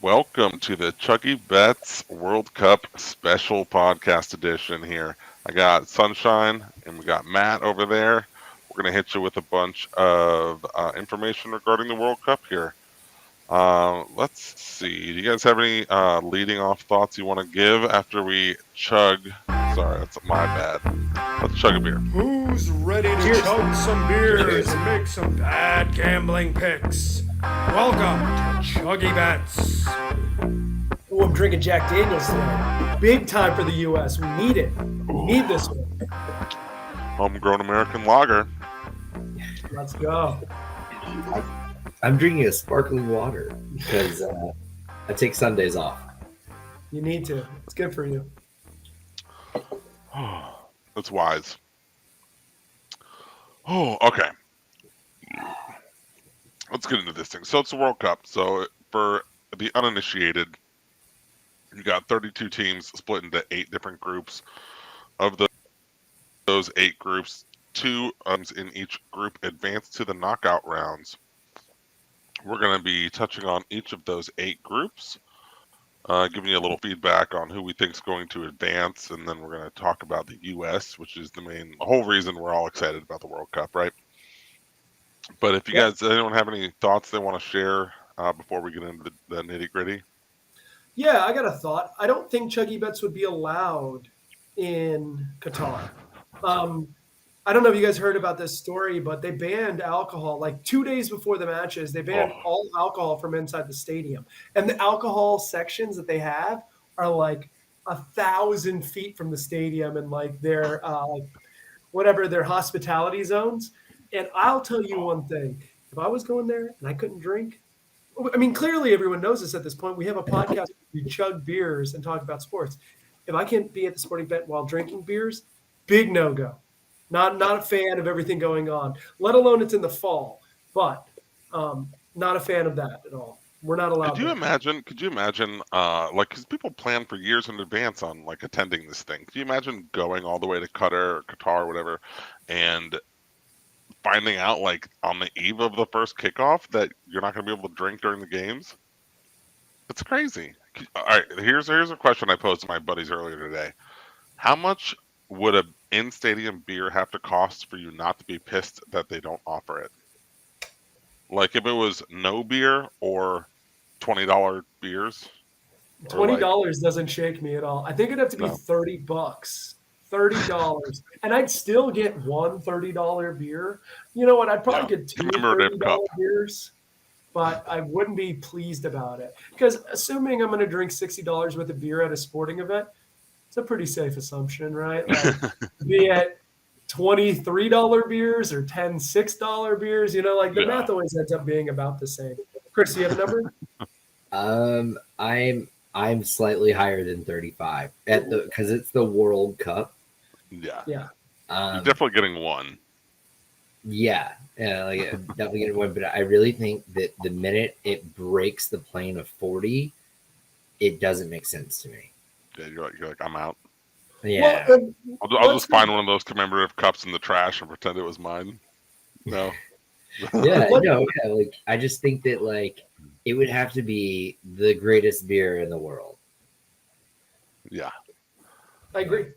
Welcome to the ChuggieBets World Cup special podcast edition here. I got Sunshine and we got Matt over there. We're going to hit you with a bunch of information regarding the World Cup here. Let's see. Do you guys have any leading off thoughts you want to give after we chug? Sorry, that's my bad. Let's chug a beer. Who's ready to chug some beers and make some bad gambling picks? Welcome to ChuggieBets. Oh, I'm drinking Jack Daniels today. Big time for the U.S. We need it. We need this one. Homegrown American lager. Let's go. I'm drinking a sparkling water because I take Sundays off. You need to. It's good for you. That's wise. Oh, okay. Let's get into this thing. So it's the World Cup. So for the uninitiated, you got 32 teams split into 8 different groups. Of those 8 groups, 2 in each group advance to the knockout rounds. We're going to be touching on each of those 8 groups, giving you a little feedback on who we think is going to advance, and then we're going to talk about the U.S., which is the whole reason we're all excited about the World Cup, right? But if you guys, anyone have any thoughts they want to share before we get into the nitty gritty? Yeah, I got a thought. I don't think Chuggy Bets would be allowed in Qatar. I don't know if you guys heard about this story, but they banned alcohol like 2 days before the matches. They banned all alcohol from inside the stadium. And the alcohol sections that they have are like 1,000 feet from the stadium and like their their hospitality zones. And I'll tell you one thing. If I was going there and I couldn't drink, I mean, clearly everyone knows this at this point. We have a podcast where we chug beers and talk about sports. If I can't be at the sporting event while drinking beers, big no-go. Not a fan of everything going on, let alone it's in the fall. But not a fan of that at all. We're not allowed. Could you imagine, like, because people plan for years in advance on, like, attending this thing. Could you imagine going all the way to Qatar or whatever, and finding out, like, on the eve of the first kickoff that you're not going to be able to drink during the games? It's crazy. All right, here's a question I posed to my buddies earlier today. How much would a in-stadium beer have to cost for you not to be pissed that they don't offer it? Like if it was no beer or $20 beers? $20 doesn't shake me at all. I think it'd have to be $30. $30. And I'd still get one $30 beer. You know what? I'd probably get 2 $30 beers, but I wouldn't be pleased about it. Because assuming I'm going to drink $60 worth of beer at a sporting event, it's a pretty safe assumption, right? Like, be it $23 beers or $10 $6 beers, you know, like the math always ends up being about the same. Chris, do you have a number? I'm slightly higher than 35 because it's the World Cup. Yeah. Yeah. You're definitely getting one. Yeah. Like definitely getting one. But I really think that the minute it breaks the plane of 40, it doesn't make sense to me. Yeah, you're like, I'm out. Yeah. Well, I'll just find one of those commemorative cups in the trash and pretend it was mine. No. Like I just think that like it would have to be the greatest beer in the world. Yeah. I agree. Can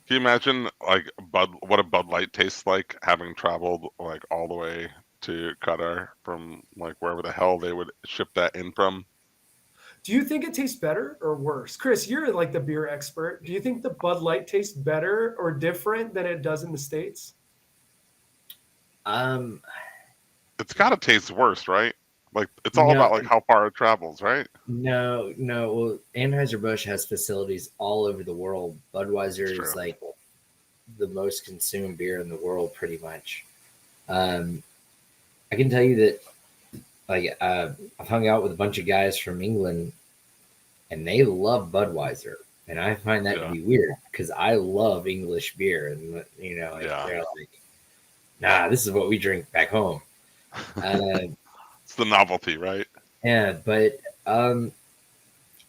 you imagine like what a Bud Light tastes like, having traveled like all the way to Qatar from like wherever the hell they would ship that in from? Do you think it tastes better or worse? Chris, you're like the beer expert. Do you think the Bud Light tastes better or different than it does in the States? It's got to taste worse, right? Like it's all about like how far it travels, right? No. Well, Anheuser-Busch has facilities all over the world. Budweiser is like the most consumed beer in the world, pretty much. I can tell you that, like, I've hung out with a bunch of guys from England, and they love Budweiser, and I find that to be weird because I love English beer, and you know, they're like, "Nah, this is what we drink back home." It's the novelty, right? Yeah, but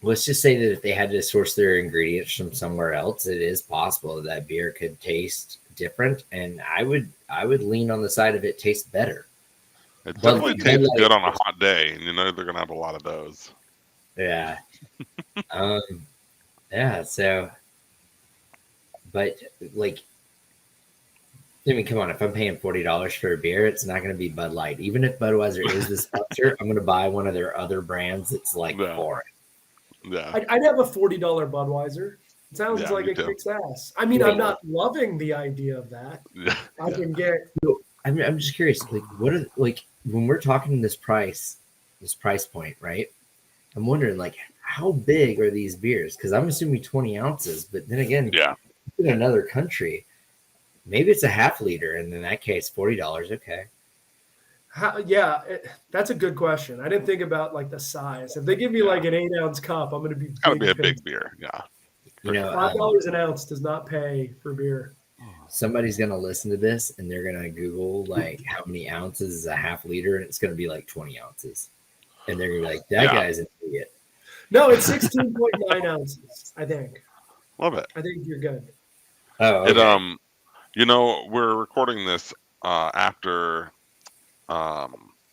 let's just say that if they had to source their ingredients from somewhere else, it is possible that beer could taste different, and I would lean on the side of it tastes better. It definitely tastes good on a hot day, and you know they're gonna have a lot of those. Yeah. um, yeah. So, but like, I mean, come on. If I'm paying $40 for a beer, it's not going to be Bud Light. Even if Budweiser is the sponsor, I'm going to buy one of their other brands that's like Yeah. foreign. Yeah. I'd have a $40 Budweiser. It sounds Yeah, like me it too. kicks ass. I mean, Wait. I'm not loving the idea of that. Yeah. I can get I'm just curious. Like, what are like when we're talking this price point, right? I'm wondering like how big are these beers? Because I'm assuming 20 ounces, but then again, Yeah. in another country, maybe it's a half liter, and in that case, $40. Okay. that's a good question. I didn't think about like the size. If they give me Yeah. like an 8-ounce cup, I'm going to be It's got to be a big. big beer. Yeah. You know, $5 an ounce does not pay for beer. somebody's gonna listen to this and they're gonna Google like how many ounces is a half liter, and it's gonna be like 20 ounces, and they're gonna be like, that Yeah. guy's an idiot. No, it's 16.9 ounces. I think. Love it. I think you're good. Oh, okay. It you know, we're recording this after Qatar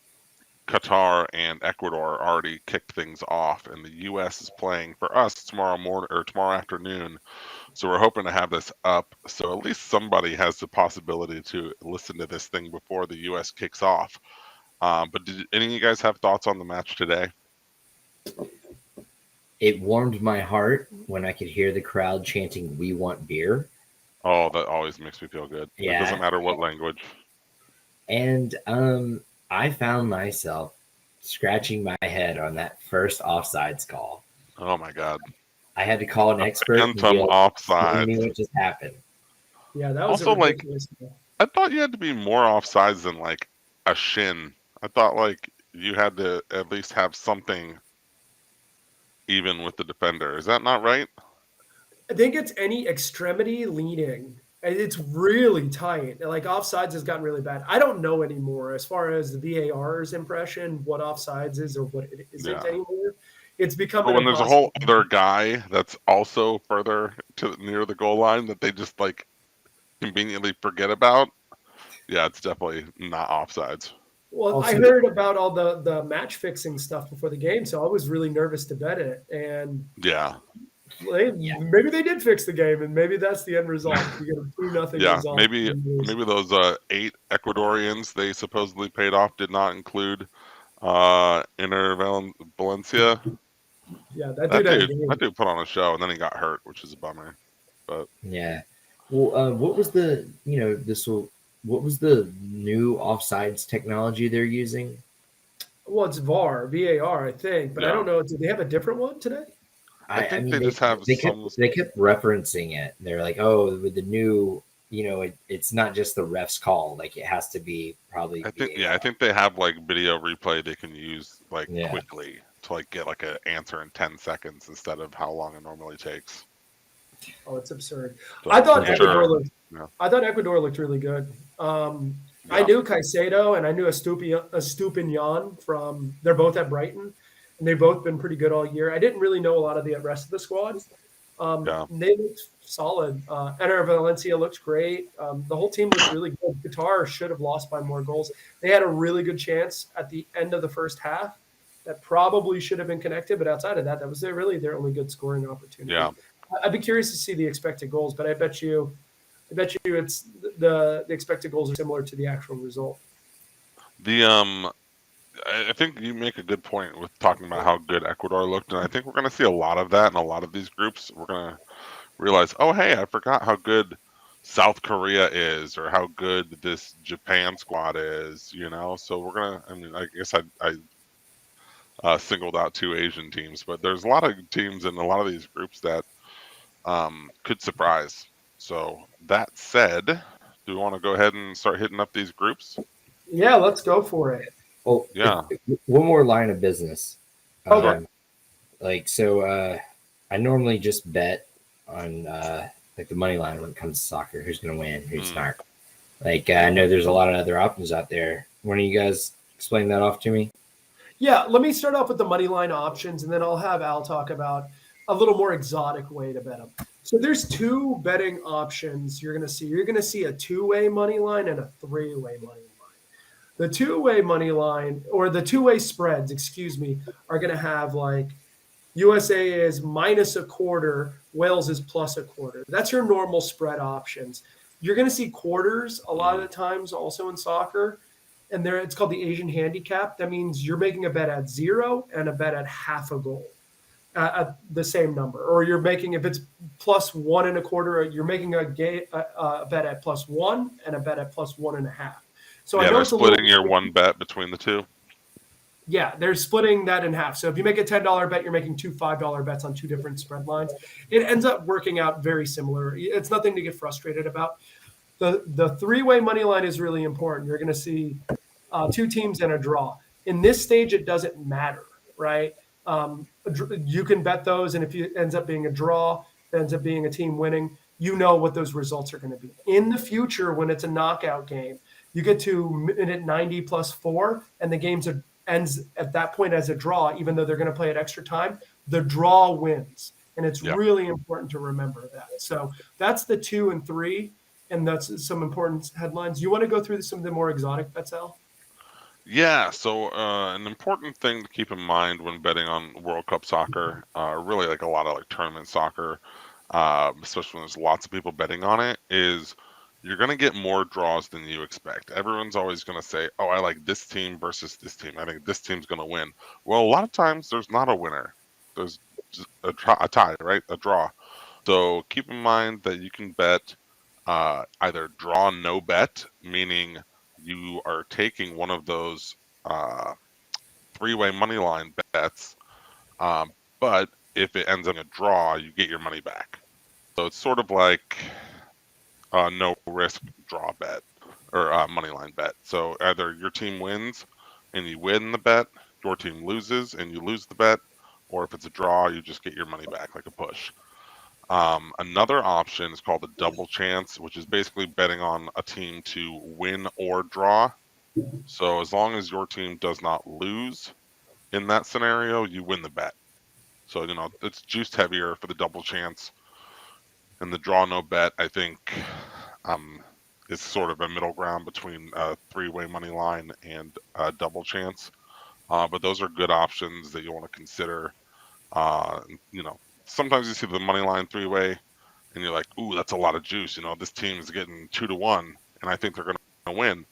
and Ecuador already kicked things off, and the U.S. is playing for us tomorrow morning or tomorrow afternoon. So we're hoping to have this up, so at least somebody has the possibility to listen to this thing before the U.S. kicks off. But did any of you guys have thoughts on the match today? It warmed my heart when I could hear the crowd chanting, "We want beer." Oh, that always makes me feel good. It Yeah. doesn't matter what language. And I found myself scratching my head on that first offsides call. Oh my God. I had to call an expert and Phantom be like, offside. "Tell me what just happened." Yeah, that was Also, a like, ridiculous goal. I thought you had to be more offsides than like a shin. I thought like you had to at least have something even with the defender. Is that not right? I think it's any extremity leading. And it's really tight. Like offsides has gotten really bad. I don't know anymore as far as the VAR's impression what offsides is or what it isn't Yeah. anymore. It's become But when there's a whole impossible. other guy that's also further to near the goal line that they just like conveniently forget about, yeah, it's definitely not offsides. Well, Also- I heard about all the match fixing stuff before the game, so I was really nervous to bet it. And Yeah. maybe they did fix the game, and maybe that's the end result. You get a 2-0 Yeah, result. maybe those 8 Ecuadorians they supposedly paid off did not include Valencia. Yeah, that That dude had a dude, game. that dude put on a show and then he got hurt, which is a bummer. But Yeah. Well, what was the what was the new offsides technology they're using? Well, it's VAR, I think, but I Yeah. don't know. Do they have a different one today? I think mean, they just have they some. kept referencing it. They're like, oh, with the new, it's not just the ref's call. Like it has to be probably. I think they have like video replay they can use like Yeah. quickly to like get like an answer in 10 seconds instead of how long it normally takes. Oh, it's absurd. So I thought I'm Ecuador sure- looked. yeah. I thought Ecuador looked really good. I Yeah. knew Caicedo and I knew Estupinian from. They're both at Brighton, and they've both been pretty good all year. I didn't really know a lot of the rest of the squad. Yeah. They looked solid. Ener Valencia looks great. The whole team looks really good. Qatar should have lost by more goals. They had a really good chance at the end of the first half that probably should have been connected, but outside of that, that was really their only good scoring opportunity. Yeah. I'd be curious to see the expected goals, but I bet you it's the expected goals are similar to the actual result. I think you make a good point with talking about how good Ecuador looked, and I think we're going to see a lot of that in a lot of these groups. We're going to realize, oh, hey, I forgot how good South Korea is, or how good this Japan squad is. So we're gonna. I mean, I guess I singled out 2 Asian teams, but there's a lot of teams in a lot of these groups that could surprise. So that said, do we want to go ahead and start hitting up these groups? Yeah, let's go for it. Well, Yeah. one more line of business. Okay. I normally just bet on like the money line when it comes to soccer. Who's going to win? Who's not? Like I know there's a lot of other options out there. One of you guys explain that off to me? Yeah, let me start off with the money line options, and then I'll have Al talk about a little more exotic way to bet them. So there's 2 betting options you're going to see. You're going to see a 2-way money line and a 3-way money line. The 2-way money line, or the 2-way spreads, are going to have like USA is -1/4. Wales is +1/4. That's your normal spread options. You're going to see quarters a lot of the times also in soccer. And there, it's called the Asian handicap. That means you're making a bet at 0 and a bet at half a goal at the same number. Or you're making, if it's +1.25, you're making a bet at +1 and a bet at +1.5. So I know they're it's splitting your one bet between the two. Yeah, they're splitting that in half. So if you make a $10 bet, you're making two $5 bets on 2 different spread lines. It ends up working out very similar. It's nothing to get frustrated about. The three-way money line is really important. You're going to see 2 teams and a draw. In this stage, it doesn't matter, right? You can bet those, and if it ends up being a draw, it ends up being a team winning, you know what those results are going to be. In the future, when it's a knockout game, you get to minute 90 +4, and the game ends at that point as a draw, even though they're going to play at extra time. The draw wins, and it's really important to remember that. So that's the 2 and 3. And that's some important headlines. You want to go through some of the more exotic bets, Al? Yeah, so an important thing to keep in mind when betting on World Cup soccer, really like a lot of like tournament soccer, especially when there's lots of people betting on it, is you're going to get more draws than you expect. Everyone's always going to say, oh, I like this team versus this team. I think this team's going to win. Well, a lot of times there's not a winner. There's just a tie, right? A draw. So keep in mind that you can bet either draw no bet, meaning you are taking one of those three-way money line bets, but if it ends up in a draw, you get your money back. So it's sort of like a no risk draw bet or money line bet. So either your team wins and you win the bet, your team loses and you lose the bet, or if it's a draw, you just get your money back like a push. Another option is called a double chance, which is basically betting on a team to win or draw. So as long as your team does not lose in that scenario, you win the bet. So, it's juiced heavier for the double chance. And the draw no bet, I think, is sort of a middle ground between a three-way money line and a double chance. But those are good options that you want to consider. Sometimes you see the money line three-way and you're like, ooh, that's a lot of juice. This team is getting 2-1 and I think they're going to win.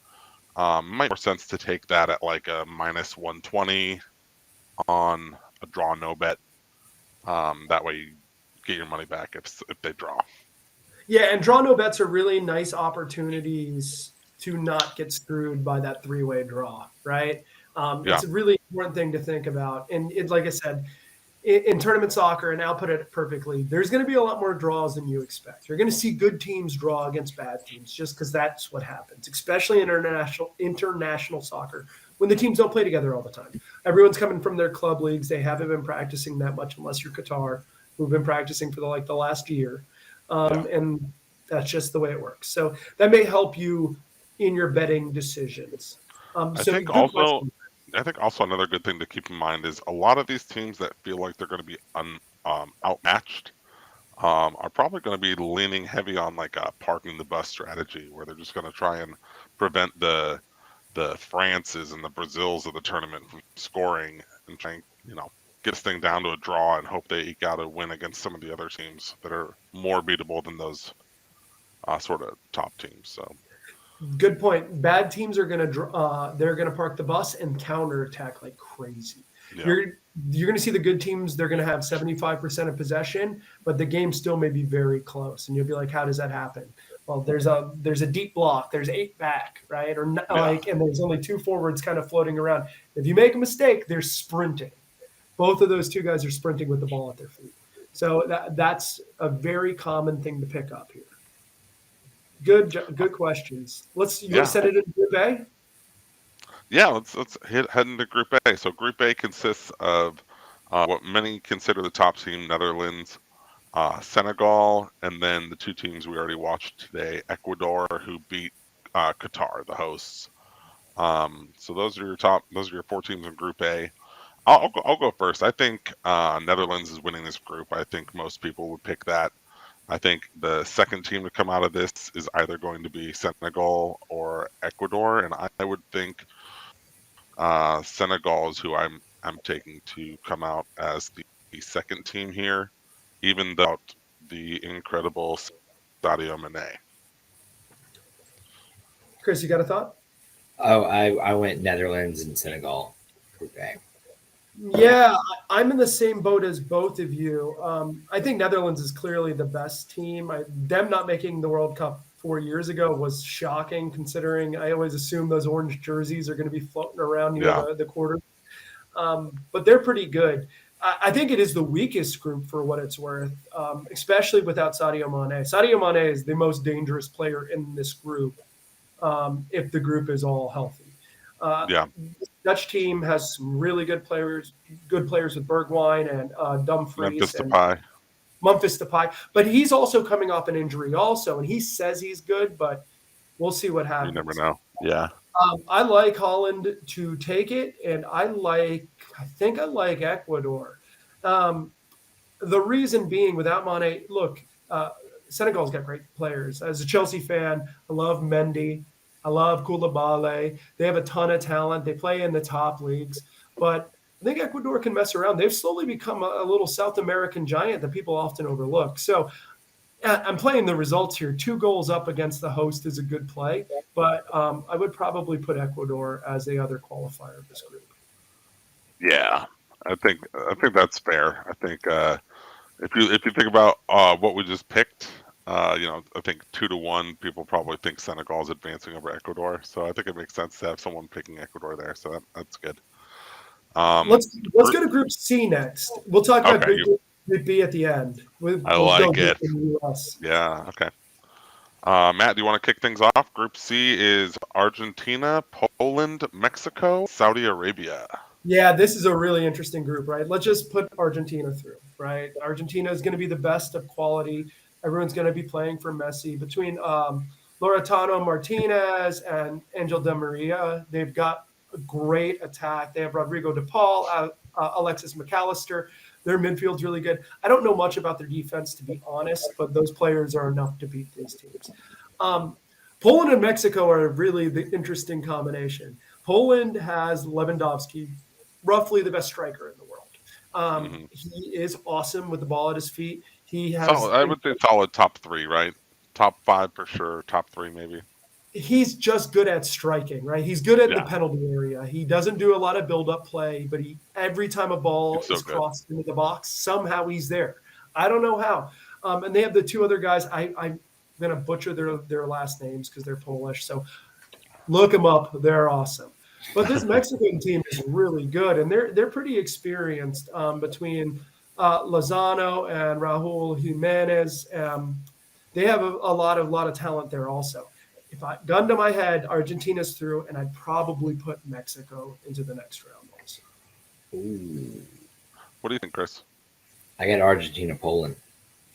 Might make more sense to take that at like a -120 on a draw no bet. That way you get your money back if they draw. Yeah, and draw no bets are really nice opportunities to not get screwed by that three-way draw, right? It's a really important thing to think about. And like I said, in tournament soccer, and Al put it perfectly, there's going to be a lot more draws than you expect. You're going to see good teams draw against bad teams just because that's what happens, especially in international soccer when the teams don't play together all the time. Everyone's coming from their club leagues. They haven't been practicing that much unless you're Qatar, who've been practicing for the last year. And that's just the way it works. So that may help you in your betting decisions. I think also another good thing to keep in mind is a lot of these teams that feel like they're going to be outmatched are probably going to be leaning heavy on like a parking the bus strategy, where they're just going to try and prevent the Frances and the Brazils of the tournament from scoring and trying, get this thing down to a draw and hope they eke out a win against some of the other teams that are more beatable than those sort of top teams. So. Good point. Bad teams are going to they're going to park the bus and counterattack like crazy. Yeah. You're going to see the good teams. They're going to have 75% of possession, but the game still may be very close. And you'll be like, how does that happen? Well, there's a deep block. There's 8 back, right? And there's only 2 forwards kind of floating around. If you make a mistake, they're sprinting. Both of those 2 guys are sprinting with the ball at their feet. So that's a very common thing to pick up here. Good questions. You want to send it in Group A? Yeah, let's head into Group A. So Group A consists of what many consider the top team, Netherlands, Senegal, and then the 2 teams we already watched today, Ecuador, who beat Qatar, the hosts. So those are your 4 teams in Group A. I'll go first. I think Netherlands is winning this group. I think most people would pick that. I think the second team to come out of this is either going to be Senegal or Ecuador, and I would think Senegal is who I'm taking to come out as the second team here, even though the incredible Sadio Mane. Chris, you got a thought? Oh, I went Netherlands and Senegal. Okay. Yeah, I'm in the same boat as both of you. I think Netherlands is clearly the best team. Them not making the World Cup 4 years ago was shocking, considering I always assume those orange jerseys are going to be floating around near the quarter. But they're pretty good. I think it is the weakest group for what it's worth, especially without Sadio Mane. Sadio Mane is the most dangerous player in this group if the group is all healthy. The Dutch team has some really good players with Bergwijn and Dumfries and Memphis Depay. But he's also coming off an injury also, and he says he's good, but we'll see what happens. You never know. Yeah. I like Holland to take it, and I think I like Ecuador. The reason being, without Mane, look, Senegal's got great players. As a Chelsea fan, I love Mendy. I love Koulibaly. They have a ton of talent. They play in the top leagues. But I think Ecuador can mess around. They've slowly become a little South American giant that people often overlook. So I'm playing the results here. 2 goals up against the host is a good play. But I would probably put Ecuador as the other qualifier of this group. Yeah, I think that's fair. I think if you think about what we just picked, I think 2-1. People probably think Senegal is advancing over Ecuador, so I think it makes sense to have someone picking Ecuador there. So that's good. Let's go to Group C next. We'll talk about Group B at the end. I like it. US. Yeah. Okay. Matt, do you want to kick things off? Group C is Argentina, Poland, Mexico, Saudi Arabia. Yeah, this is a really interesting group, right? Let's just put Argentina through, right? Argentina is going to be the best of quality. Everyone's going to be playing for Messi. Between Laureano Martinez and Angel Di Maria, they've got a great attack. They have Rodrigo De Paul, Alexis McAllister. Their midfield's really good. I don't know much about their defense, to be honest, but those players are enough to beat these teams. Poland and Mexico are really the interesting combination. Poland has Lewandowski, roughly the best striker in the world. He is awesome with the ball at his feet. He has. I would say solid top 3, right? Top 5 for sure. Top 3 maybe. He's just good at striking, right? He's good at the penalty area. He doesn't do a lot of build-up play, but every time a ball is crossed into the box, somehow he's there. I don't know how. And they have the 2 other guys. I'm going to butcher their last names because they're Polish. So look them up. They're awesome. But this Mexican team is really good, and they're pretty experienced between Lozano and Raúl Jiménez. They have a lot of talent there also. If I gun to my head, Argentina's through, and I'd probably put Mexico into the next round also. Ooh. What do you think, Chris? I got Argentina, Poland.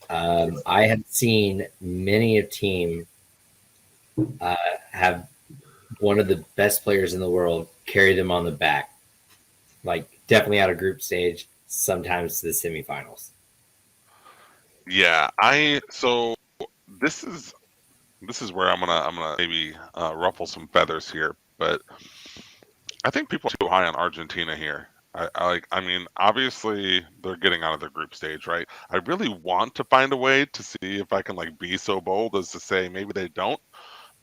I have seen many a team have one of the best players in the world carry them on the back, like definitely out of group stage, sometimes to the semifinals. Yeah, so this is where I'm gonna maybe ruffle some feathers here, but I think people are too high on Argentina here. I mean, obviously they're getting out of their group stage, right? I really want to find a way to see if I can be so bold as to say maybe they don't,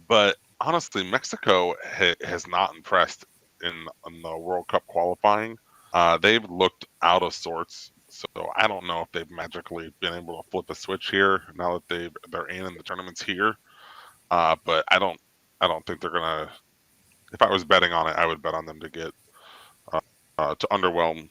but honestly, Mexico has not impressed in the World Cup qualifying. They've looked out of sorts. So I don't know if they've magically been able to flip a switch here now that they're in the tournaments here. But I don't think they're gonna. If I was betting on it, I would bet on them to get to underwhelm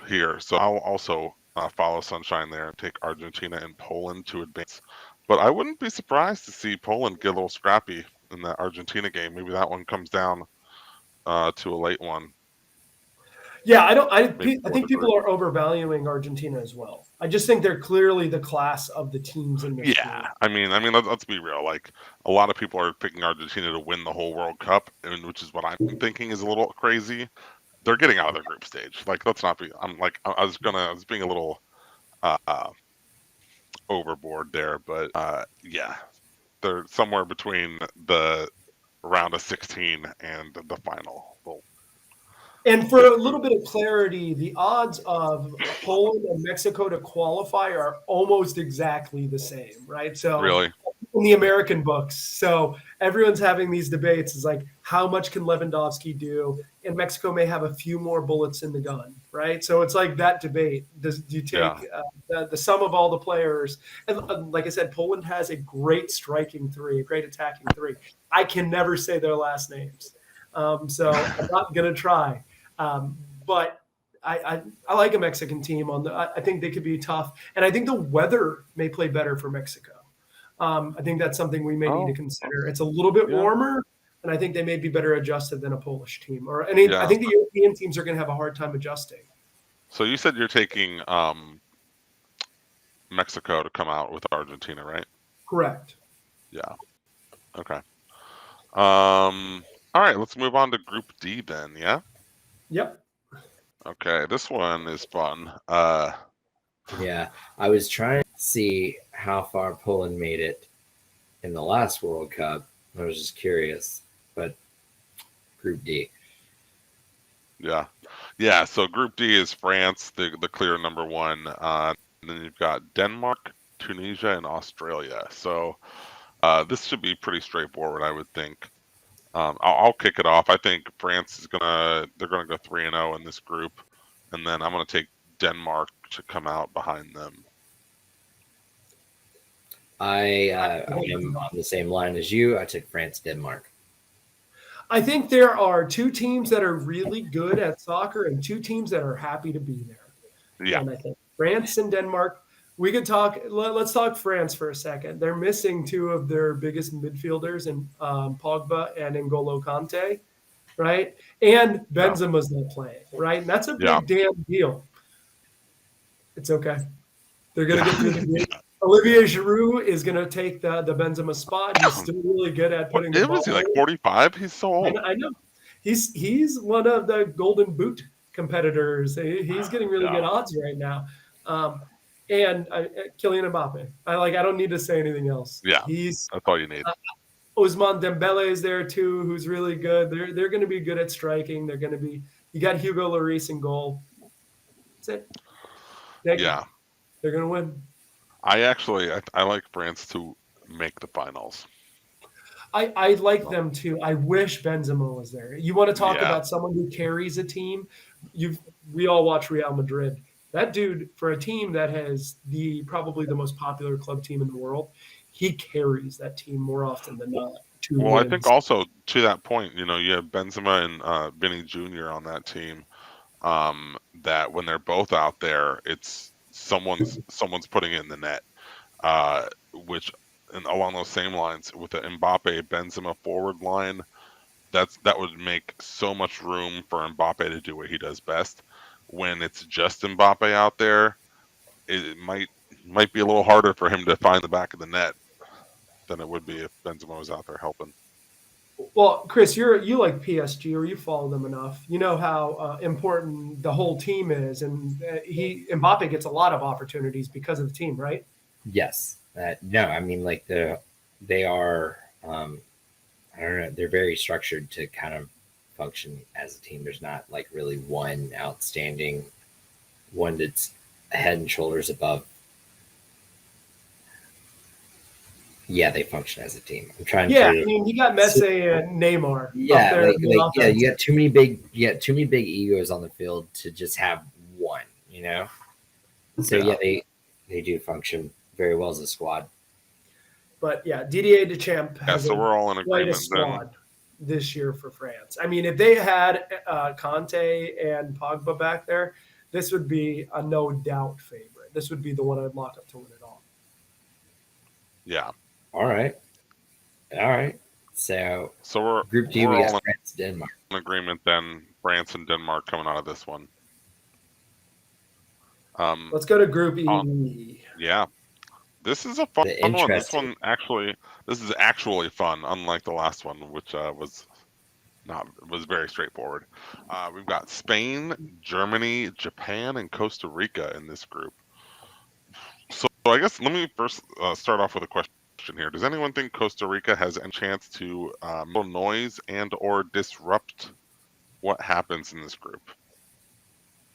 here. So I'll also follow Sunshine there and take Argentina and Poland to advance. But I wouldn't be surprised to see Poland get a little scrappy in that Argentina game. Maybe that one comes down to a late one. Yeah, I think people are overvaluing Argentina as well. I just think they're clearly the class of the teams in this game. I mean, let's be real. A lot of people are picking Argentina to win the whole World Cup, which is what I'm thinking is a little crazy. They're getting out of their group stage. Let's not be. I was being a little overboard there, but yeah, they're somewhere between the round of 16 and the final. And for a little bit of clarity, the odds of Poland and Mexico to qualify are almost exactly the same, right? So Really? in the American books. So everyone's having these debates is like, how much can Lewandowski do? And Mexico may have a few more bullets in the gun, right? So it's like that debate. Do you take the sum of all the players? And like I said, Poland has a great striking three, a great attacking three. I can never say their last names. So I'm not going to try. But I like a Mexican team. I think they could be tough. And I think the weather may play better for Mexico. I think that's something we may need to consider. It's a little bit warmer, and I think they may be better adjusted than a Polish team. I think the European teams are going to have a hard time adjusting. So you said you're taking Mexico to come out with Argentina, right? Correct. Yeah. Okay. All right, let's move on to Group D then, yeah? Yep. Okay, this one is fun. Yeah, I was trying to see how far Poland made it in the last World Cup. I was just curious, but Group D. Yeah. Yeah, so Group D is France, the clear number one. And then you've got Denmark, Tunisia, and Australia. So this should be pretty straightforward, I would think. I'll kick it off. I think France is they're gonna go 3-0 in this group, and then I'm gonna take Denmark to come out behind them. I am on the same line as you. I took France, Denmark. I think there are two teams that are really good at soccer and two teams that are happy to be there. Yeah. And I think France and Denmark. We could talk. Let's talk France for a second. They're missing two of their biggest midfielders in Pogba and N'Golo Kante, right? And Benzema's not playing, right? And that's a big damn deal. It's okay. They're gonna get through the game. Olivier Giroud is gonna take the Benzema spot. He's still really good at putting. What was he, like 45? He's so old. I know. He's one of the Golden Boot competitors. He's getting really good odds right now. And Kylian Mbappe. I don't need to say anything else. Yeah, that's all you need. Ousmane Dembele is there too, who's really good. They're going to be good at striking. They're going to be. You got Hugo Lloris in goal. That's it. They're going to win. I like France to make the finals. I like them too. I wish Benzema was there. You want to talk about someone who carries a team? We all watch Real Madrid. That dude, for a team that has probably the most popular club team in the world, he carries that team more often than not. Well, I think also to that point, you have Benzema and Vinny Jr. on that team. That when they're both out there, it's someone's putting it in the net. Which, and along those same lines, with the Mbappe Benzema forward line, that would make so much room for Mbappe to do what he does best. When it's just Mbappe out there, it might be a little harder for him to find the back of the net than it would be if Benzema was out there helping. Well, Chris, you like PSG, or you follow them enough. You know how important the whole team is, and Mbappe gets a lot of opportunities because of the team, right? Yes. No, I mean, like they are. I don't know. They're very structured to kind of function as a team. There's not like really one outstanding one that's head and shoulders above. Yeah, they function as a team. I'm trying to. Yeah, I mean, you got Messi and Neymar. Yeah, you got too many big egos on the field to just have one. So they do function very well as a squad. But yeah, Didier Deschamps has so we're all in quite agreement a squad this year for France. I mean, if they had Kante and Pogba back there, this would be a no doubt favorite. This would be the one I'd lock up to win it all. Yeah. All right. So we're Group D, we got France, Denmark. In agreement then, France and Denmark coming out of this one. Let's go to Group E. Yeah. This is a fun one. This is actually fun, unlike the last one, which was very straightforward. We've got Spain, Germany, Japan, and Costa Rica in this group. So I guess let me first start off with a question here. Does anyone think Costa Rica has any chance to noise and or disrupt what happens in this group?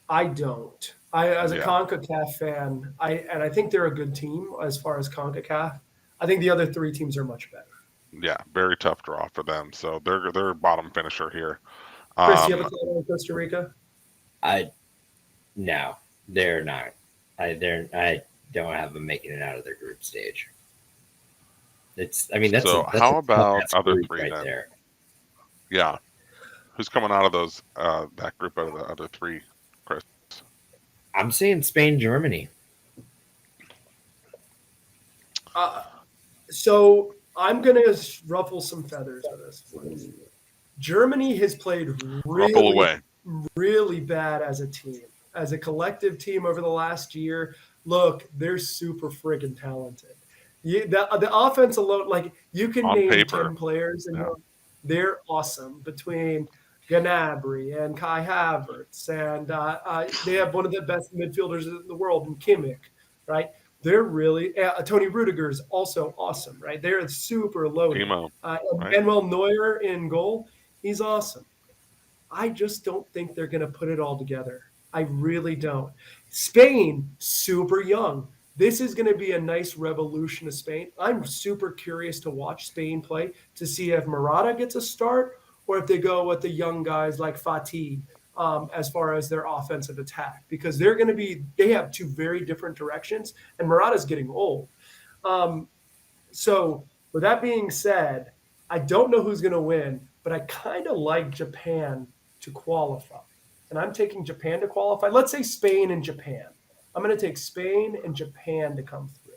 I don't. As a Yeah. CONCACAF fan, I think they're a good team as far as CONCACAF. I think the other three teams are much better. Yeah, very tough draw for them. So they're bottom finisher here. Chris, do you have a thought on Costa Rica? No, they're not. I don't have them making it out of their group stage. That's so that's how a about tough-ass other group three right then? there. Yeah, who's coming out of those that group out of the other three, Chris? I'm saying Spain, Germany. So I'm going to ruffle some feathers with this. Germany has played Ruffle away. really bad as a team, as a collective team over the last year. Look, they're super friggin' talented. The offense alone, like you can On name paper. 10 players, and Yeah. they're awesome between Gnabry and Kai Havertz, and they have one of the best midfielders in the world in Kimmich, right? They're really Tony Rudiger is also awesome, right? They're super loaded. Timo, right? Manuel Neuer in goal, he's awesome. I just don't think they're going to put it all together. I really don't. Spain, super young. This is going to be a nice revolution of Spain. I'm super curious to watch Spain play to see if Morata gets a start or if they go with the young guys like Fatih as far as their offensive attack, because they have two very different directions, and Morata's getting old. So with that being said, I don't know who's going to win, but I kind of like Japan to qualify. And I'm taking Japan to qualify. Let's say Spain and Japan. I'm going to take Spain and Japan to come through.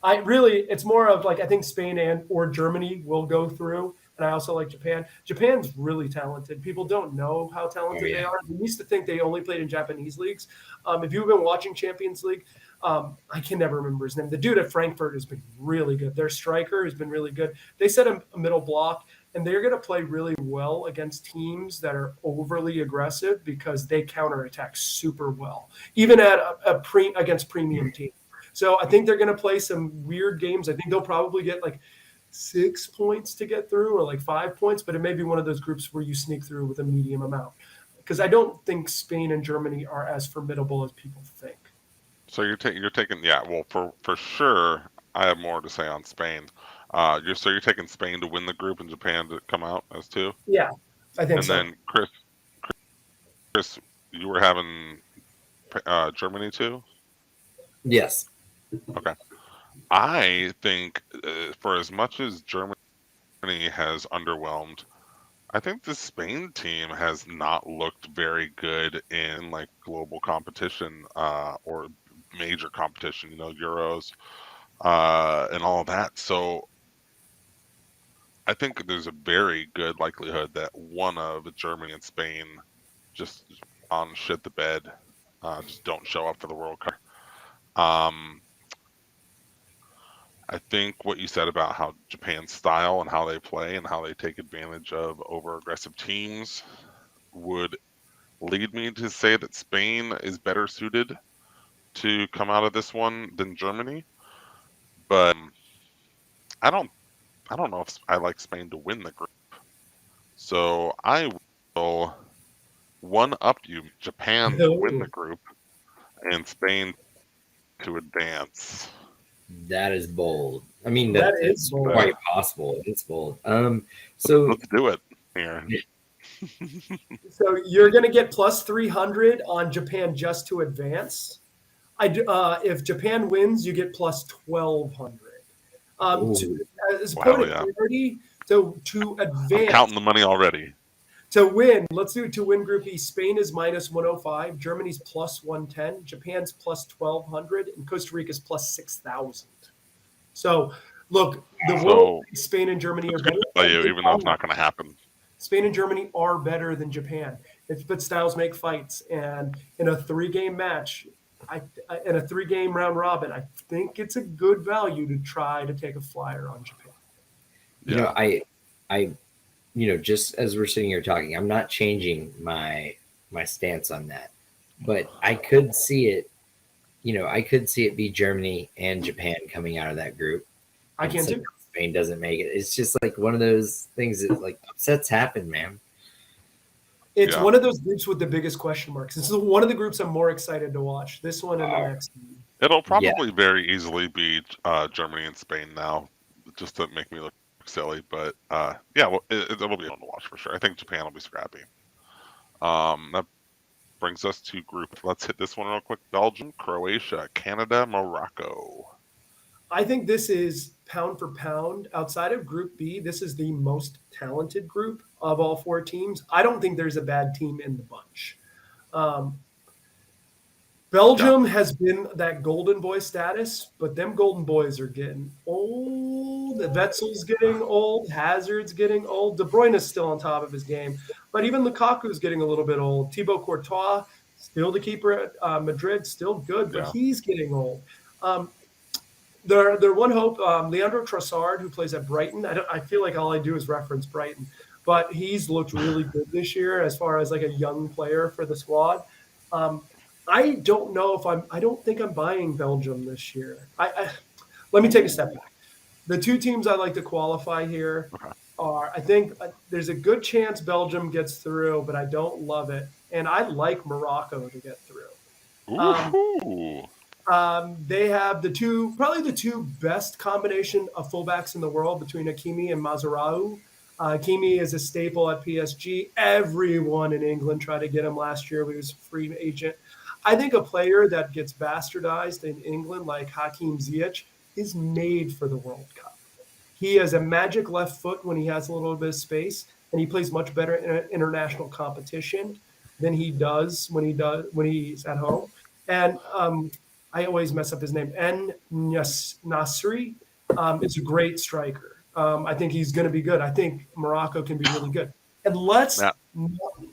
It's more of like, I think Spain or Germany will go through. And I also like Japan. Japan's really talented. People don't know how talented they are. We used to think they only played in Japanese leagues. If you've been watching Champions League, I can never remember his name. The dude at Frankfurt has been really good. Their striker has been really good. They set a middle block, and they're going to play really well against teams that are overly aggressive because they counterattack super well, even at against premium teams. So I think they're going to play some weird games. I think they'll probably get like 6 points to get through or like 5 points, but it may be one of those groups where you sneak through with a medium amount, because I don't think Spain and Germany are as formidable as people think. So you're taking well for sure. I have more to say on Spain. You're taking Spain to win the group and Japan to come out as two. Yeah, I think so. And then Chris, you were having Germany too. Yes. Okay. I think for as much as Germany has underwhelmed, I think the Spain team has not looked very good in like global competition or major competition, Euros and all of that. So I think there's a very good likelihood that one of Germany and Spain just shit the bed, just don't show up for the World Cup. I think what you said about how Japan's style and how they play and how they take advantage of over-aggressive teams would lead me to say that Spain is better suited to come out of this one than Germany. But I don't know if I like Spain to win the group. So I will one-up you, Japan to win the group and Spain to advance. That is bold. I mean, That it's is bold. quite possible. It's bold. So Let's do it here. So you're going to get plus 300 on Japan just to advance. If Japan wins, you get plus 1,200. As a point of clarity, so to advance, I'm counting the money already. To win, let's do it. To win Group E, Spain is minus 105, Germany's plus 110, Japan's plus 1,200, and Costa Rica's plus 6,000. So, look, the world, Spain and Germany are better. Even though it's not going to happen. Spain and Germany are better than Japan. But styles make fights, and in a 3-game match, in a 3-game round robin, I think it's a good value to try to take a flyer on Japan. I just as we're sitting here talking, I'm not changing my stance on that, but I could see it. I could see it be Germany and Japan coming out of that group. I can too. Spain doesn't make it. It's just like one of those things that like upsets happen, man. It's Yeah. one of those groups with the biggest question marks. This is one of the groups I'm more excited to watch. This one and the next one. It'll Yeah. probably very easily be Germany and Spain now, just to make me look silly. But yeah, well, it'll be fun to watch for sure. I think Japan will be scrappy. That brings us to group. Let's hit this one real quick. Belgium, Croatia, Canada, Morocco. I think this is pound for pound. Outside of Group B, this is the most talented group of all 4 teams. I don't think there's a bad team in the bunch. Belgium has been that golden boy status, but them golden boys are getting old. Wetzel's getting old. Hazard's getting old. De Bruyne is still on top of his game, but even Lukaku's getting a little bit old. Thibaut Courtois, still the keeper at Madrid, still good, but he's getting old. Their one hope, Leandro Trossard, who plays at Brighton. I feel like all I do is reference Brighton, but he's looked really good this year as far as like a young player for the squad. I don't know if I don't think I'm buying Belgium this year. Let me take a step back. The 2 teams I like to qualify here are, I think there's a good chance Belgium gets through, but I don't love it. And I like Morocco to get through. They have probably the 2 best combination of fullbacks in the world between Hakimi and Mazraoui. Hakimi is a staple at PSG. Everyone in England tried to get him last year. He was a free agent. I think a player that gets bastardized in England, like Hakim Ziyech, is made for the World Cup. He has a magic left foot when he has a little bit of space, and he plays much better in international competition than he does when he's at home. And I always mess up his name. Nasri is a great striker. I think he's going to be good. I think Morocco can be really good. And let's not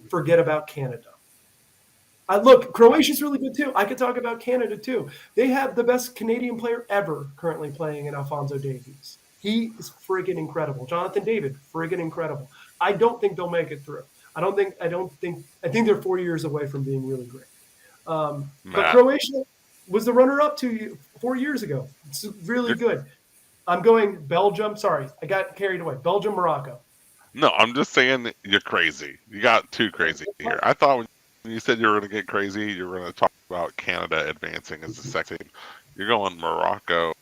forget about Canada. Look, Croatia's really good too. I could talk about Canada too. They have the best Canadian player ever currently playing in Alphonso Davies. He is friggin' incredible. Jonathan David, friggin' incredible. I don't think they'll make it through. I think they're 4 years away from being really great. But Croatia was the runner-up 4 years ago. It's really good. I'm going Belgium. Sorry, I got carried away. Belgium, Morocco. No, I'm just saying you're crazy. You got too crazy here. I thought when you said you were going to get crazy, you were going to talk about Canada advancing as the second team. You're going Morocco,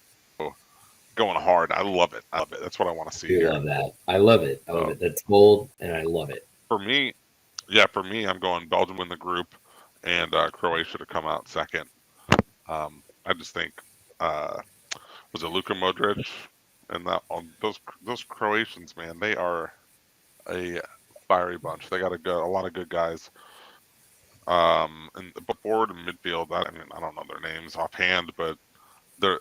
going hard. I love it. That's what I want to see here. I love that. I love it. That's bold, and I love it. For me, I'm going Belgium in the group and Croatia to come out second. I just think, was it Luka Modric? And those Croatians, man, they are a fiery bunch. They got a lot of good guys. And forward and midfield, I don't know their names offhand, but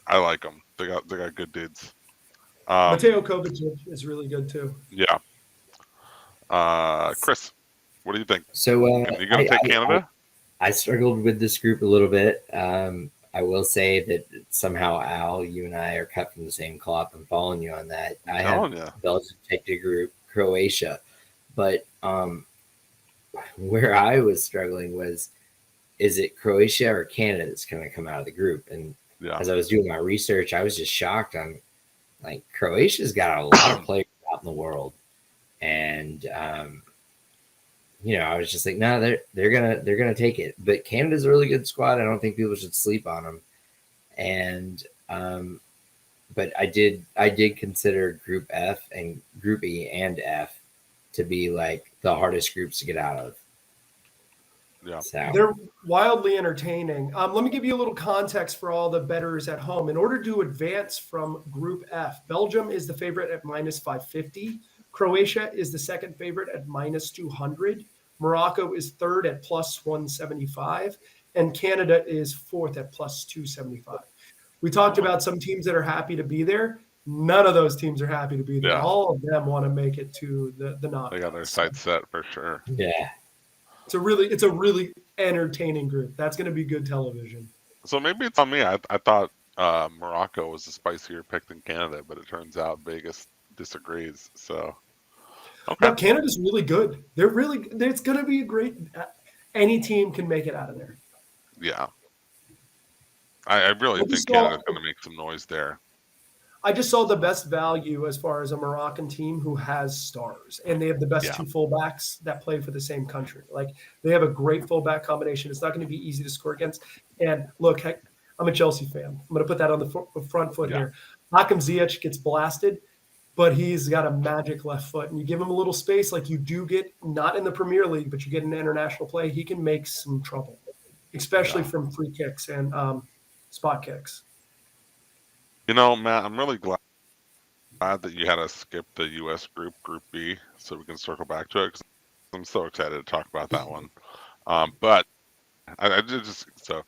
I like them. They got good dudes. Mateo Kovacic is really good too. Yeah. Chris, what do you think? So you gonna take Canada? I struggled with this group a little bit. I will say that somehow, Al, you and I are cut from the same cloth. I'm following you on that. I have Belgium take the group, Croatia, but where I was struggling was, is it Croatia or Canada that's going to come out of the group? And as I was doing my research, I was just shocked. I'm like, Croatia's got a lot of players out in the world, and I was just like, no, they're gonna take it. But Canada's a really good squad. I don't think people should sleep on them. And but I did consider Group F and Group E and F to be like the hardest groups to get out of. Yeah, so. They're wildly entertaining. Let me give you a little context for all the bettors at home. In order to advance from Group F, Belgium is the favorite at -550. Croatia is the second favorite at -200. Morocco is third at +175. And Canada is fourth at +275. We talked about some teams that are happy to be there. None of those teams are happy to be there. Yeah. All of them want to make it to the knockouts. They got their sights set for sure. Yeah. It's a really entertaining group. That's going to be good television. So maybe it's on me. I thought Morocco was a spicier pick than Canada, but it turns out Vegas disagrees. So, okay. No, Canada's really good. It's going to be a great. Any team can make it out of there. Yeah, I really think Canada's going to make some noise there. I just saw the best value as far as a Moroccan team who has stars, and they have the best two fullbacks that play for the same country. Like they have a great fullback combination. It's not going to be easy to score against. And look, heck, I'm a Chelsea fan. I'm going to put that on the front foot here. Hakim Ziyech gets blasted, but he's got a magic left foot, and you give him a little space, like you do get not in the Premier League, but you get in international play. He can make some trouble, especially from free kicks and spot kicks. You know, Matt, I'm really glad that you had us skip the U.S. Group B, so we can circle back to it. 'Cause I'm so excited to talk about that one. But I did just so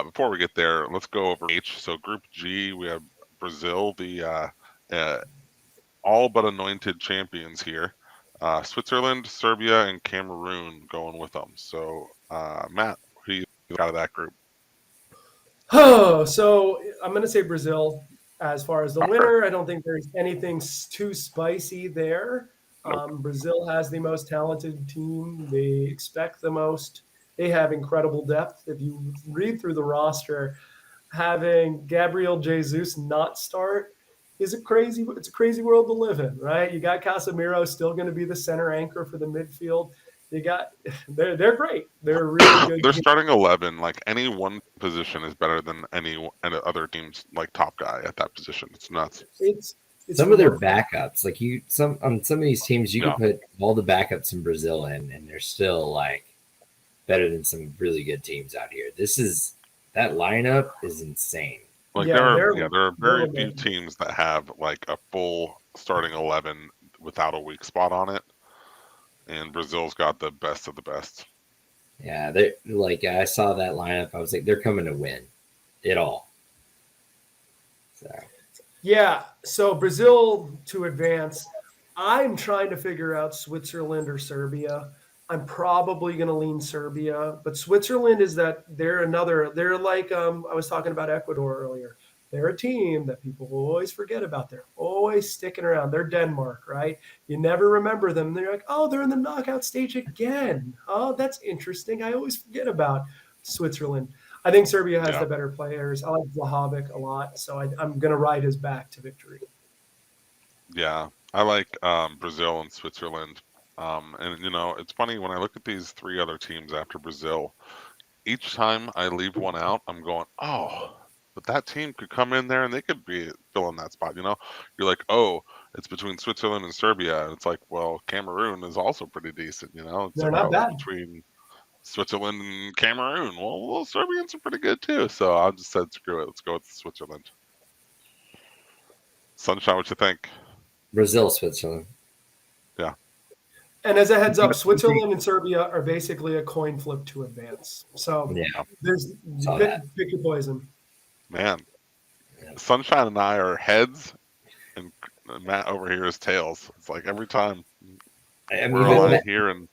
before we get there, let's go over H. So Group G, we have Brazil, the all but anointed champions here. Switzerland, Serbia, and Cameroon going with them. So Matt, who do you think out of that group? Oh, so I'm going to say Brazil as far as the winner. I don't think there's anything too spicy there. Brazil has the most talented team. They expect the most. They have incredible depth. If you read through the roster, having Gabriel Jesus not start it's a crazy world to live in, right? You got Casemiro still going to be the center anchor for the midfield. They're great. They're really good. They're starting 11. Like any one position is better than any other team's like top guy at that position. It's nuts. It's some of their backups, like on some of these teams, you can put all the backups in Brazil in, and they're still like better than some really good teams out here. That lineup is insane. Like there are very few teams that have like a full starting 11 without a weak spot on it. And Brazil's got the best of the best. Yeah, they like I saw that lineup. I was like, they're coming to win it all. So Brazil to advance. I'm trying to figure out Switzerland or Serbia. I'm probably going to lean Serbia, but Switzerland is they're like I was talking about Ecuador earlier. They're a team that people always forget about. They're always sticking around. They're Denmark, right? You never remember them. They're like, oh, they're in the knockout stage again. Oh, that's interesting. I always forget about Switzerland. I think Serbia has the better players. I like Vlahovic a lot, so I'm going to ride his back to victory. Yeah, I like Brazil and Switzerland. And, you know, it's funny when I look at these three other teams after Brazil, each time I leave one out, I'm going, oh, but that team could come in there and they could be filling that spot. You know, you're like, oh, it's between Switzerland and Serbia. And it's like, well, Cameroon is also pretty decent. You know, it's not bad between Switzerland and Cameroon. Well, Serbians are pretty good too. So I just said, screw it. Let's go with Switzerland. Sunshine, what you think? Brazil, Switzerland. Yeah. And as a heads up, Switzerland and Serbia are basically a coin flip to advance. So there's pick your poison. Man, Sunshine and I are heads, and Matt over here is tails. It's like every time we're aligned here, and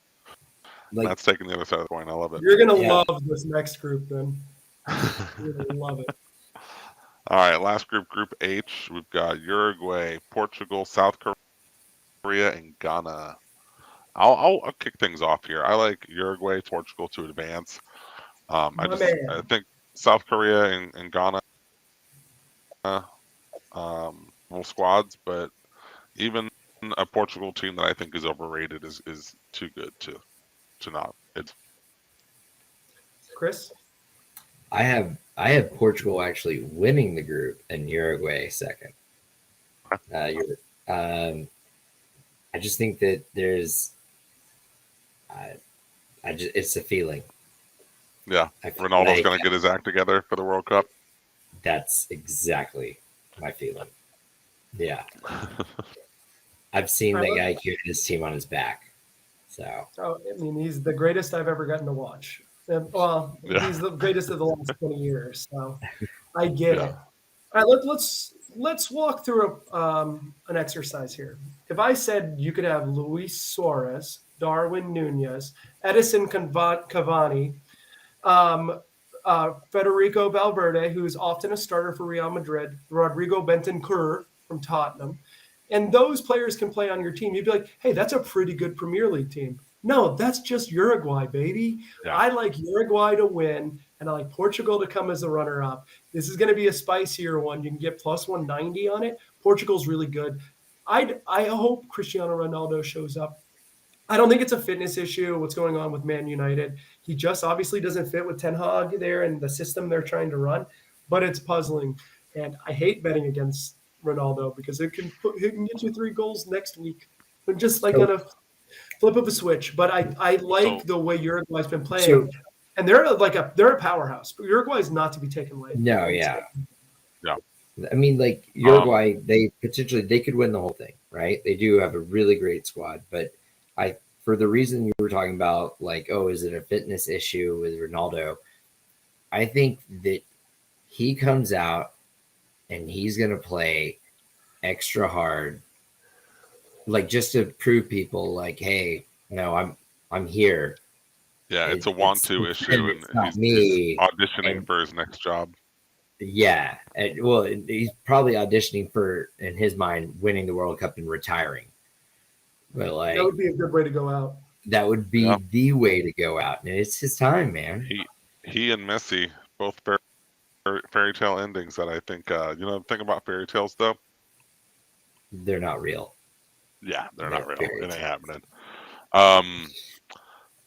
Matt's taking the other side of the coin. I love it. You're gonna love this next group, then. You're gonna love it. All right, last group, Group H. We've got Uruguay, Portugal, South Korea, and Ghana. I'll kick things off here. I like Uruguay, Portugal to advance. I think South Korea and Ghana little squads, but even a Portugal team that I think is overrated is too good to not. It's Chris. I have Portugal actually winning the group and Uruguay second. I just think that there's it's a feeling. Yeah, Ronaldo's going to get his act together for the World Cup. That's exactly my feeling. Yeah. I've seen that guy carry this team on his back. So. Oh, I mean, he's the greatest I've ever gotten to watch. Well, he's the greatest of the last 20 years. So I get it. All right, let's walk through an exercise here. If I said you could have Luis Suarez, Darwin Nunez, Edison Cavani, Federico Valverde, who's often a starter for Real Madrid, Rodrigo Bentancur from Tottenham, and those players can play on your team, you'd be like, hey, that's a pretty good Premier League team. No, that's just Uruguay, baby. Yeah. I like Uruguay to win, and I like Portugal to come as a runner-up. This is going to be a spicier one. You can get plus 190 on it. Portugal's really good. I hope Cristiano Ronaldo shows up. I don't think it's a fitness issue, what's going on with Man United. He just obviously doesn't fit with Ten Hag there and the system they're trying to run, but it's puzzling. And I hate betting against Ronaldo because it can get you 3 goals next week. But just like on a flip of a switch. But I like the way Uruguay's been playing. And they're a powerhouse. But Uruguay is not to be taken lightly. No, yeah. Yeah. I mean, like Uruguay, they could win the whole thing, right? They do have a really great squad, but for the reason you were talking about, like, oh, is it a fitness issue with Ronaldo? I think that he comes out and he's going to play extra hard, like just to prove people, like, hey, no, I'm here. Yeah, it's a want-to issue, and he's auditioning for his next job. Yeah, well, he's probably auditioning for, in his mind, winning the World Cup and retiring. But like that would be a good way to go out. That would be the way to go out, and it's his time, man. He and Messi both fairy tale endings that I think the thing about fairy tales though, they're not real. Yeah, they're not real. It ain't happening.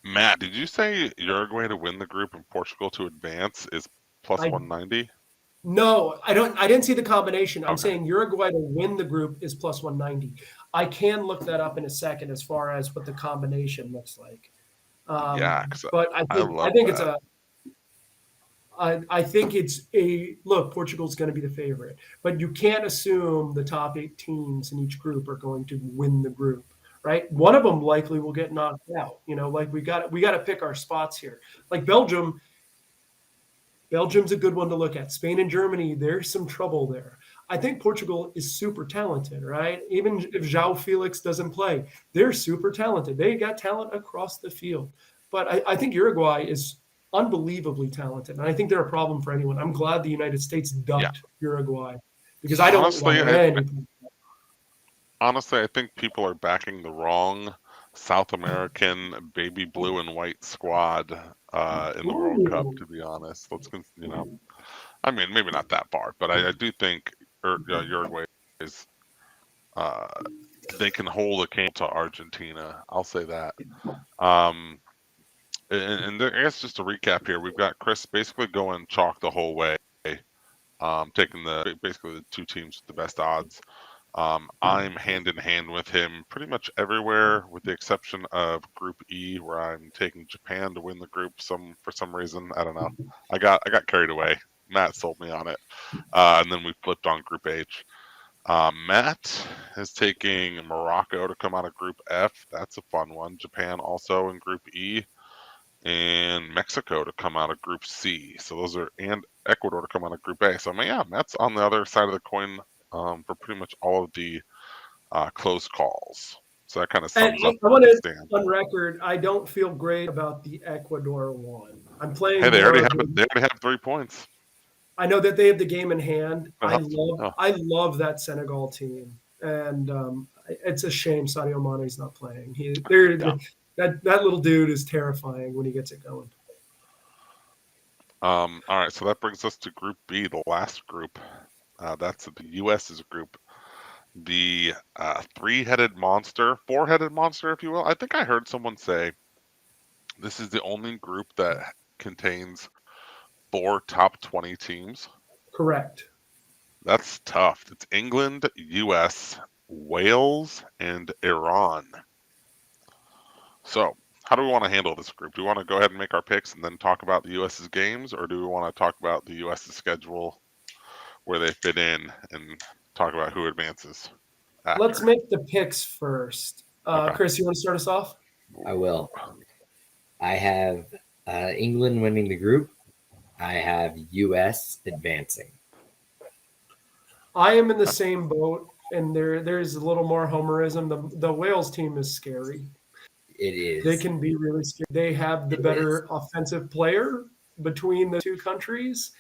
Matt, did you say Uruguay to win the group and Portugal to advance is plus 190? No, I didn't see the combination. I'm saying Uruguay to win the group is plus 190. I can look that up in a second as far as what the combination looks like. But I think it's look, Portugal's going to be the favorite, but you can't assume the top 8 teams in each group are going to win the group, right? One of them likely will get knocked out. Like we got to pick our spots here. Like Belgium's a good one to look at. Spain and Germany, there's some trouble there. I think Portugal is super talented, right? Even if João Felix doesn't play, they're super talented. They got talent across the field. But I think Uruguay is unbelievably talented, and I think they're a problem for anyone. I'm glad the United States ducked Uruguay because I don't want anything. Honestly, I think people are backing the wrong South American baby blue and white squad in the World Cup, to be honest. I mean, maybe not that far, but I do think Uruguay is they can hold a candle to Argentina. I'll say that. And I guess just to recap here, we've got Chris basically going chalk the whole way, taking basically the 2 teams with the best odds. I'm hand in hand with him pretty much everywhere, with the exception of Group E, where I'm taking Japan to win the group. For some reason, I don't know. I got carried away. Matt sold me on it, and then we flipped on Group H. Matt is taking Morocco to come out of Group F. That's a fun one. Japan also in Group E, and Mexico to come out of Group C. So and Ecuador to come out of Group A. So Matt's on the other side of the coin for pretty much all of the close calls. So that kind of sums up. I want to on record. I don't feel great about the Ecuador one. I'm playing. Hey, they already have 3 points. I know that they have the game in hand. I love that Senegal team, and it's a shame Sadio Mane's not playing. That little dude is terrifying when he gets it going. All right, so that brings us to Group B, the last group. That's the U.S.'s group. The 4-headed monster, if you will. I think I heard someone say this is the only group that contains 4 top 20 teams. Correct. That's tough. It's England, U.S., Wales, and Iran. So how do we want to handle this group? Do we want to go ahead and make our picks and then talk about the U.S.'s games, or do we want to talk about the U.S.'s schedule, where they fit in, and talk about who advances after? Let's make the picks first. Okay. Chris, you want to start us off? I will. I have England winning the group. I have U.S. advancing. I am in the same boat, and there's a little more homerism. The Wales team is scary. It is. They can be really scary. They have the better offensive player between the 2 countries.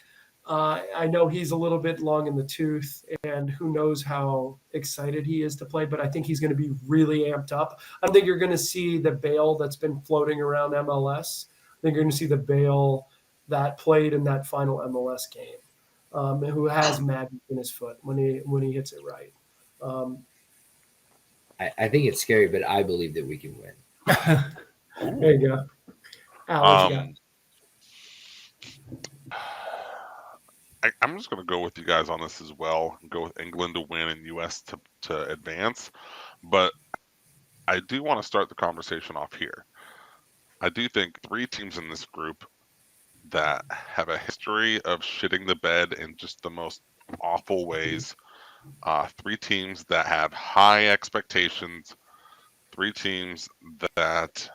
I know he's a little bit long in the tooth, and who knows how excited he is to play, but I think he's going to be really amped up. I think you're going to see the Bale that's been floating around MLS. I think you're going to see the Bale that played in that final MLS game, who has magic in his foot when he hits it right. I think it's scary, but I believe that we can win. There you go. Al, what you got? I'm just going to go with you guys on this as well. Go with England to win and U.S. to advance. But I do want to start the conversation off here. I do think 3 teams in this group that have a history of shitting the bed in just the most awful ways. 3 teams that have high expectations. 3 teams that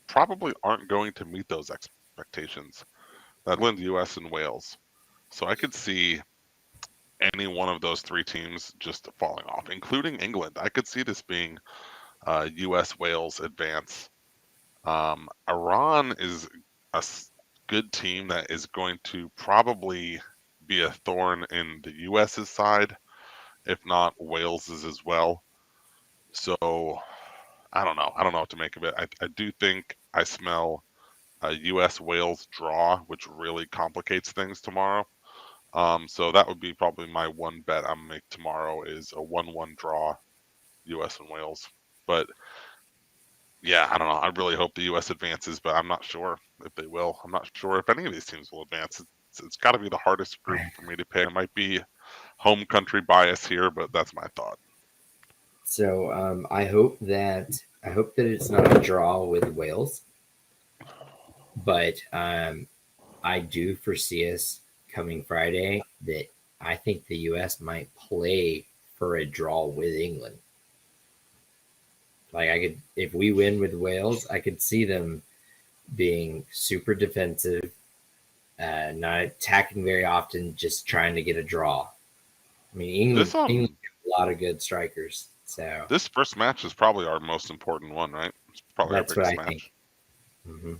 probably aren't going to meet those expectations. Netherlands, U.S., and Wales. So I could see any one of those 3 teams just falling off, including England. I could see this being U.S. Wales advance. Iran is a good team that is going to probably be a thorn in the U.S.'s side, if not Wales's as well. So I don't know. I don't know what to make of it. I do think I smell a U.S.-Wales draw, which really complicates things tomorrow. So that would be probably my one bet I'm gonna make tomorrow is a 1-1 draw, U.S. and Wales. But yeah, I don't know. I really hope the U.S. advances, but I'm not sure if they will. I'm not sure if any of these teams will advance. It's got to be the hardest group for me to pick. It might be home country bias here, but that's my thought. So I hope that it's not a draw with Wales, but I do foresee us coming Friday that I think the U.S. might play for a draw with England. Like if we win with Wales, I could see them being super defensive, not attacking very often, just trying to get a draw. I mean, England has a lot of good strikers. So this first match is probably our most important one, right? It's probably that's our what biggest I think. Mm-hmm.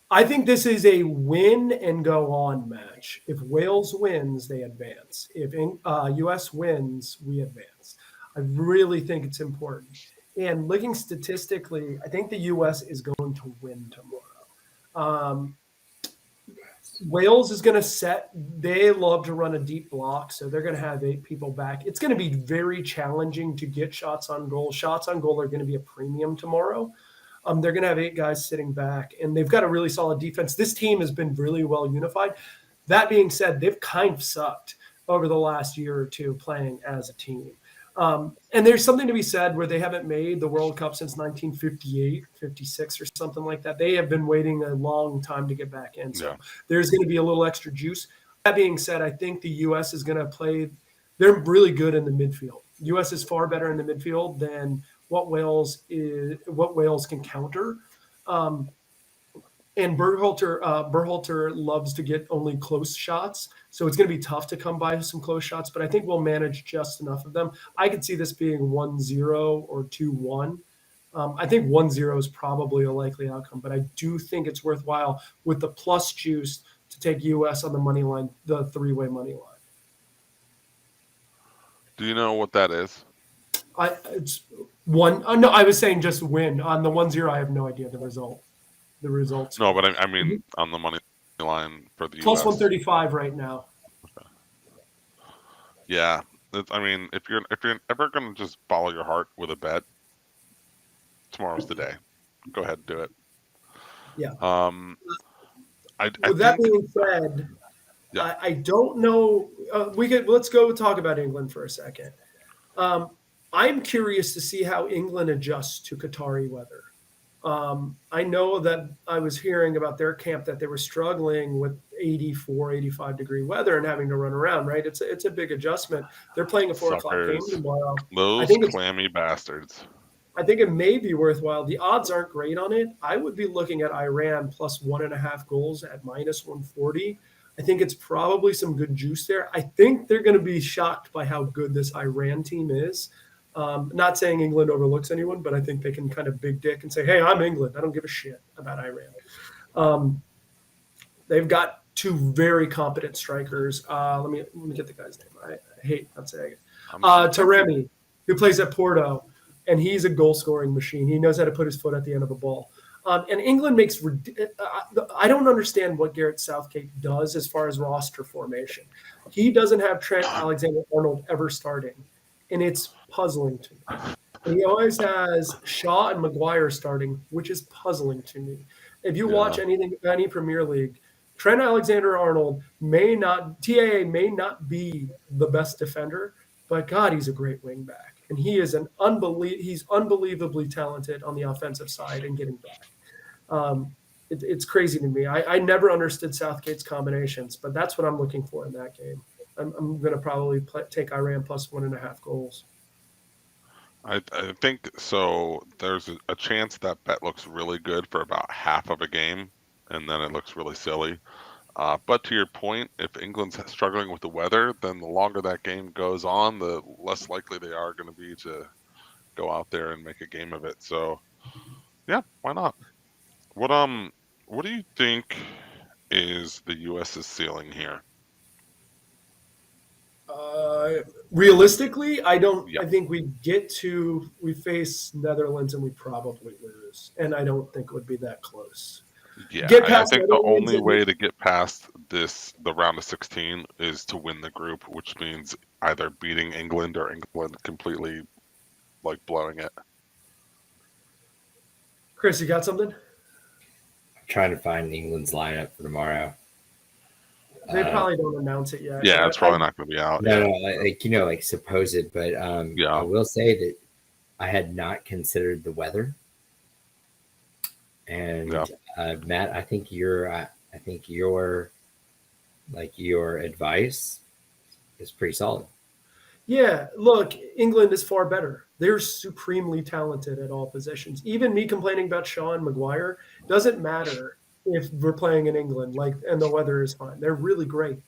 I think this is a win and go on match. If Wales wins, they advance. If U.S. wins, we advance. I really think it's important. And looking statistically, I think the U.S. is going to win tomorrow. Wales is going to set. They love to run a deep block, so they're going to have 8 people back. It's going to be very challenging to get shots on goal. Shots on goal are going to be a premium tomorrow. They're going to have 8 guys sitting back, and they've got a really solid defense. This team has been really well unified. That being said, they've kind of sucked over the last year or 2 playing as a team. And there's something to be said where they haven't made the World Cup since 1958, 56 or something like that. They have been waiting a long time to get back in. So there's going to be a little extra juice. That being said, I think the U.S. is going to play – they're really good in the midfield. U.S. is far better in the midfield than what Wales can counter. And Berthalter loves to get only close shots. So it's going to be tough to come by some close shots, but I think we'll manage just enough of them. I could see this being 1-0 or 2-1. I think 1-0 is probably a likely outcome, but I do think it's worthwhile with the plus juice to take U.S. on the money line, the 3-way money line. Do you know what that is? It's one. No, I was saying just win. On the 1-0, I have no idea the result. The results. No, but I mean on the money line for the plus US. 135 right now. Okay. Yeah, I mean if you're ever going to just follow your heart with a bet, tomorrow's the day. Go ahead and do it. Yeah. With that being said, yeah. I don't know. Let's go talk about England for a second. I'm curious to see how England adjusts to Qatari weather. I know that I was hearing about their camp that they were struggling with 84, 85 degree weather and having to run around, right? It's a big adjustment. They're playing a 4 o'clock game tomorrow. Those clammy bastards. I think it may be worthwhile. The odds aren't great on it. I would be looking at Iran plus 1.5 goals at minus 140. I think it's probably some good juice there. I think they're going to be shocked by how good this Iran team is. Not saying England overlooks anyone, but I think they can kind of big dick and say, hey, I'm England. I don't give a shit about Iran. They've got two very competent strikers. Let me get the guy's name. I hate not saying it. I'm Taremi, who plays at Porto, and he's a goal scoring machine. He knows how to put his foot at the end of a ball. And England makes I don't understand what Gareth Southgate does as far as roster formation. He doesn't have Trent Alexander-Arnold ever starting, and it's puzzling to me. And he always has Shaw and Maguire starting, which is puzzling to me. If you watch any Premier League, Trent Alexander-Arnold TAA may not be the best defender, but God, he's a great wing back. And he is he's unbelievably talented on the offensive side and getting back. It's crazy to me. I never understood Southgate's combinations, but that's what I'm looking for in that game. I'm going to probably take Iran plus 1.5 goals. I think so. There's a chance that bet looks really good for about half of a game, and then it looks really silly. But to your point, if England's struggling with the weather, then the longer that game goes on, the less likely they are going to be to go out there and make a game of it. So, yeah, why not? What do you think is the U.S.'s ceiling here? Realistically, I don't. Yeah. I think we face Netherlands and we probably lose, and I don't think it would be that close. Yeah, Get I past think the Netherlands only and- way to get past the round of 16 is to win the group, which means either beating England or England completely like blowing it. Chris, you got something? Trying to find England's lineup for tomorrow. They probably don't announce it yet. Yeah, it's probably not going to be out. No, like supposed, but Yeah. I will say that I had not considered the weather. And Matt, I think your advice is pretty solid. Yeah, look, England is far better. They're supremely talented at all positions. Even me complaining about Shaw and Maguire doesn't matter if we're playing in England, and the weather is fine. They're really great.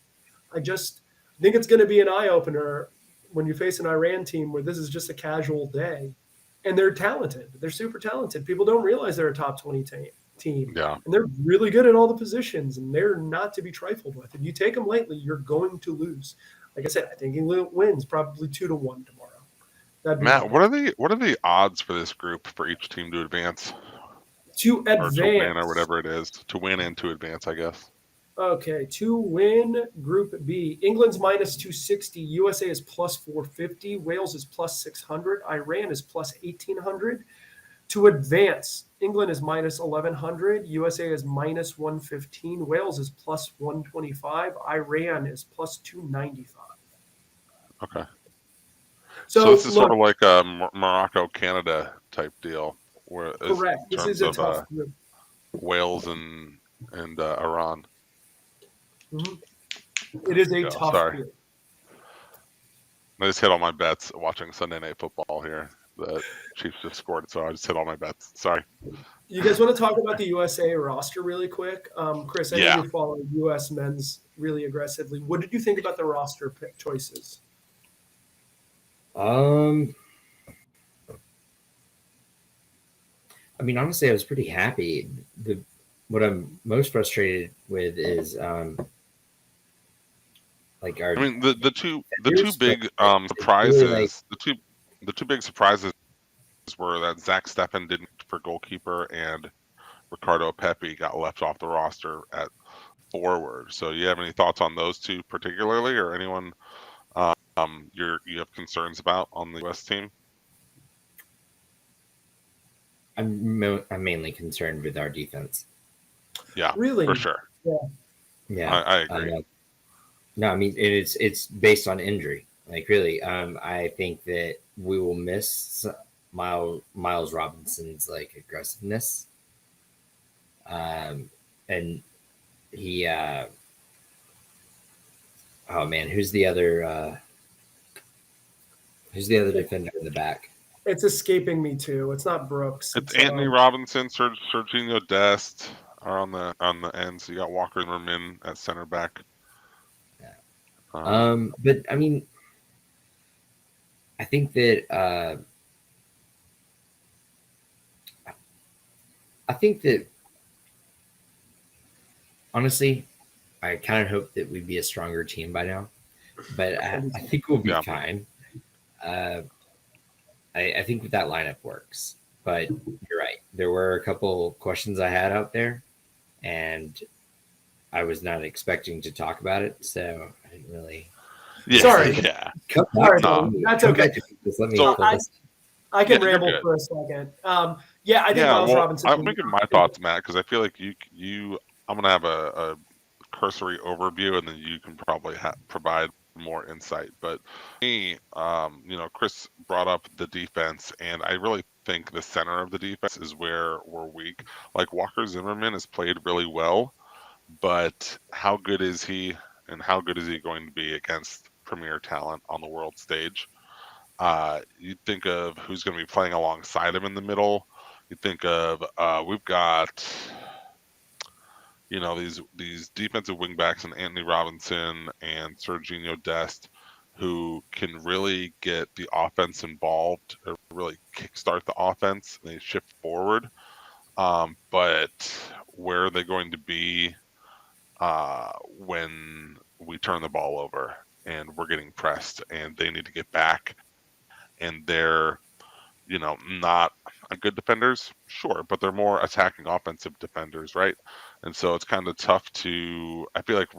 I just think it's going to be an eye-opener when you face an Iran team where this is just a casual day. And they're talented. They're super talented. People don't realize they're a top 20 team. Yeah. And they're really good at all the positions, and they're not to be trifled with. If you take them lightly, you're going to lose. Like I said, I think England wins probably 2-1 tomorrow. Matt, what are the odds for this group for each team to advance? To advance. Or to win or whatever it is. To win and to advance, I guess. Okay, to win Group B, England's minus 260, USA is plus 450, Wales is plus 600, Iran is plus 1800. To advance, England is minus 1100, USA is minus 115, Wales is plus 125, Iran is plus 295. Okay. So this is sort of like a Morocco Canada type deal, where correct. This is a tough group. Wales and Iran. Mm-hmm. It is a tough group. I just hit all my bets watching Sunday Night Football here. The Chiefs just scored, so I just hit all my bets. Sorry. You guys want to talk about the USA roster really quick? Chris, I know you're following U.S. men's really aggressively. What did you think about the roster choices? I mean, honestly, I was pretty happy. What I'm most frustrated with is the two big surprises. The two big surprises were that Zach Steffen didn't for goalkeeper and Ricardo Pepi got left off the roster at forward. So, you have any thoughts on those two particularly, or anyone you have concerns about on the U.S. team? I'm mainly concerned with our defense. Yeah, really, for sure. Yeah, I agree. No, I mean it's based on injury. Like really, I think that we will miss Miles Robinson's like aggressiveness, and he. Oh man, who's the other defender in the back? It's escaping me too. It's not Brooks. It's Anthony Robinson, Serginho Dest are on the end. So you got Walker Zimmerman at center back. Yeah. But I mean, I think that honestly, I kind of hope that we'd be a stronger team by now, but I think we'll be fine. I think that lineup works, but you're right. There were a couple questions I had out there, and I was not expecting to talk about it, so I didn't really. Yeah, Sorry. Yeah. Sorry, that's okay. Just let me So- pull this. I can Yeah, you're ramble good. for a second. Yeah, I think Miles Robinson. I'm making my thoughts, Matt, because I feel like I'm gonna have a cursory overview, and then you can probably provide more insight. But me, Chris brought up the defense, and I really think the center of the defense is where we're weak. Like Walker Zimmerman has played really well, but how good is he, and how good is he going to be against premier talent on the world stage? You think of who's going to be playing alongside him in the middle. You think of we've got these defensive wingbacks and Anthony Robinson and Serginho Dest, who can really get the offense involved or really kickstart the offense. And they shift forward, but where are they going to be when we turn the ball over and we're getting pressed and they need to get back? And they're, not good defenders, sure, but they're more attacking offensive defenders, right? And so it's kind of tough to. I feel like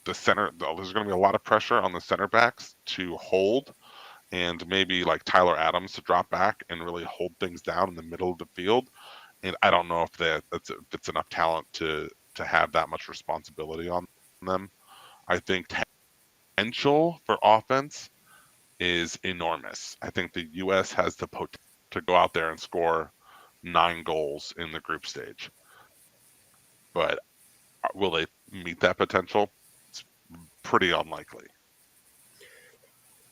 there's going to be a lot of pressure on the center backs to hold, and maybe like Tyler Adams to drop back and really hold things down in the middle of the field. And I don't know if it's enough talent to have that much responsibility on them. I think potential for offense is enormous. I think the U.S. has the potential to go out there and score 9 goals in the group stage. But will they meet that potential? It's pretty unlikely.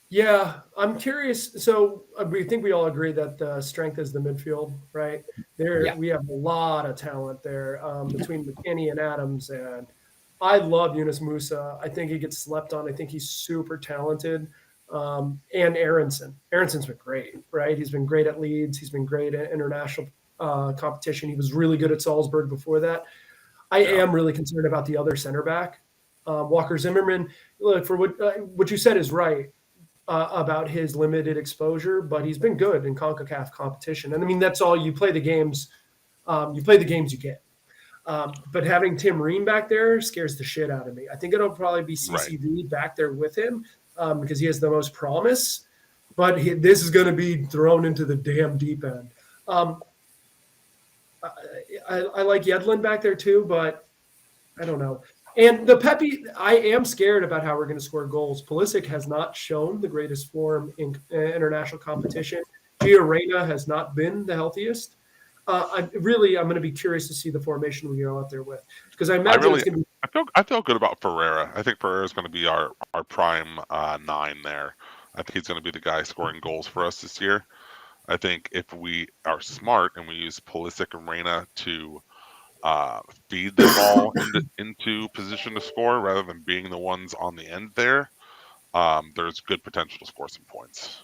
Yeah, I'm curious. So we think we all agree that the strength is the midfield, right? We have a lot of talent there between McKinney and Adams, and I love Yunus Musa. I think he gets slept on. I think he's super talented. And Aronson. Aronson's been great, right? He's been great at Leeds. He's been great at international competition. He was really good at Salzburg before that. I am really concerned about the other center back, Walker Zimmerman. Look, for what you said is right about his limited exposure, but he's been good in CONCACAF competition. And I mean, that's all. You play the games. You play the games you get. But having Tim Ream back there scares the shit out of me. I think it'll probably be CCV back there with him. Because he has the most promise, but this is going to be thrown into the damn deep end. I like Yedlin back there too, but I don't know. And the Pepi, I am scared about how we're going to score goals. Pulisic has not shown the greatest form in international competition. Gio Reyna has not been the healthiest. I'm going to be curious to see the formation we go out there with, because I imagine it's going to be. I feel good about Ferreira. I think Ferreira is going to be our prime 9 there. I think he's going to be the guy scoring goals for us this year. I think if we are smart and we use Pulisic and Reyna to feed the ball into position to score rather than being the ones on the end there, there's good potential to score some points.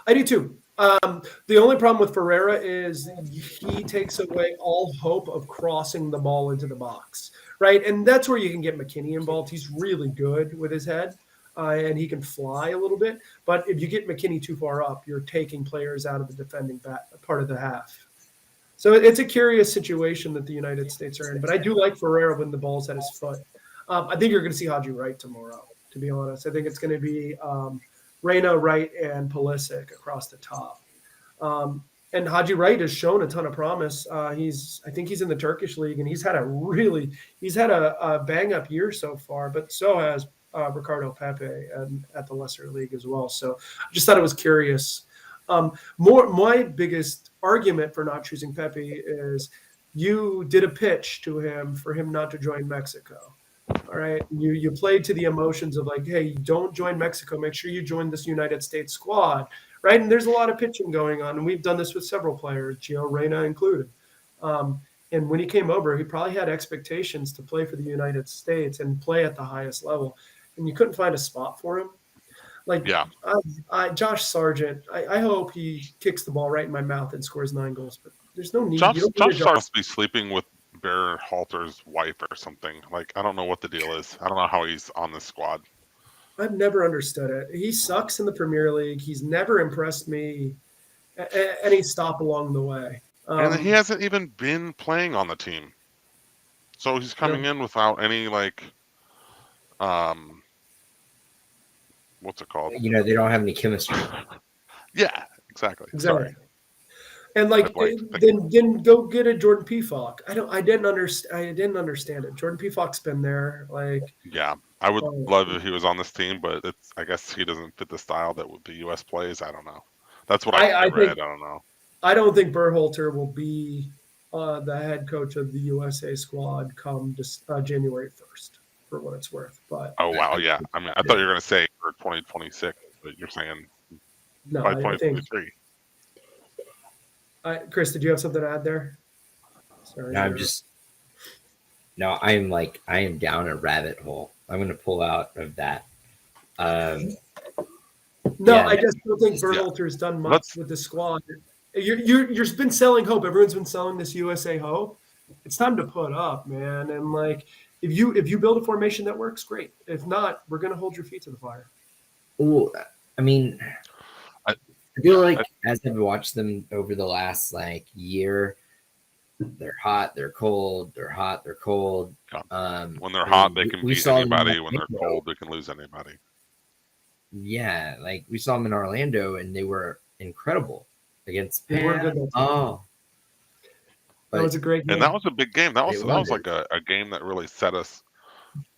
I do too. The only problem with Ferreira is he takes away all hope of crossing the ball into the box, right? And that's where you can get McKinney involved. He's really good with his head, and he can fly a little bit. But if you get McKinney too far up, you're taking players out of the defending part of the half. So it's a curious situation that the United States are in. But I do like Ferreira when the ball's at his foot. I think you're going to see Haji Wright tomorrow, to be honest. I think it's going to be Reyna, Wright, and Pulisic across the top. And Haji Wright has shown a ton of promise. I think he's in the Turkish league, and he's had a bang up year so far, but so has Ricardo Pepi at the lesser league as well. So I just thought it was curious. My biggest argument for not choosing Pepi is you did a pitch to him for him not to join Mexico. All right. You played to the emotions of like, hey, don't join Mexico. Make sure you join this United States squad. Right. And there's a lot of pitching going on. And we've done this with several players, Gio Reyna included. And when he came over, he probably had expectations to play for the United States and play at the highest level. And you couldn't find a spot for him. Like, Josh Sargent, I hope he kicks the ball right in my mouth and scores 9 goals. But there's no need. Josh Sargent must be sleeping with Berthalter's wife or something. Like, I don't know what the deal is. I don't know how he's on this squad. I've never understood it. He sucks in the Premier League. He's never impressed me any stop along the way. And he hasn't even been playing on the team. So he's coming in without any, like, what's it called? You know, they don't have any chemistry. Yeah, exactly. Sorry. And like, then go get a Jordan Pefok. I didn't understand it. Jordan Pefok's been there. Like, yeah, I would love if he was on this team, but I guess he doesn't fit the style that the U.S. plays. I don't know. That's what I read. I don't know. I don't think Berhalter will be the head coach of the USA squad come January 1st, for what it's worth. But oh wow, yeah. I mean, I thought you were going to say for 2026, but you're saying by 2023. Chris, did you have something to add there? Sorry. No, I am down a rabbit hole. I'm going to pull out of that. I just don't think Berhalter's done much with the squad. You've been selling hope. Everyone's been selling this USA hope. It's time to put up, man. And like, if you build a formation that works, great. If not, we're going to hold your feet to the fire. Well, I mean, I feel like as I've watched them over the last year, they're hot, they're cold, they're hot, they're cold. When they're hot, they can beat anybody. When they're cold, they can lose anybody. Yeah, like we saw them in Orlando, and they were incredible against They were good. That was a great game. And that was a big game. That was like a game that really set us,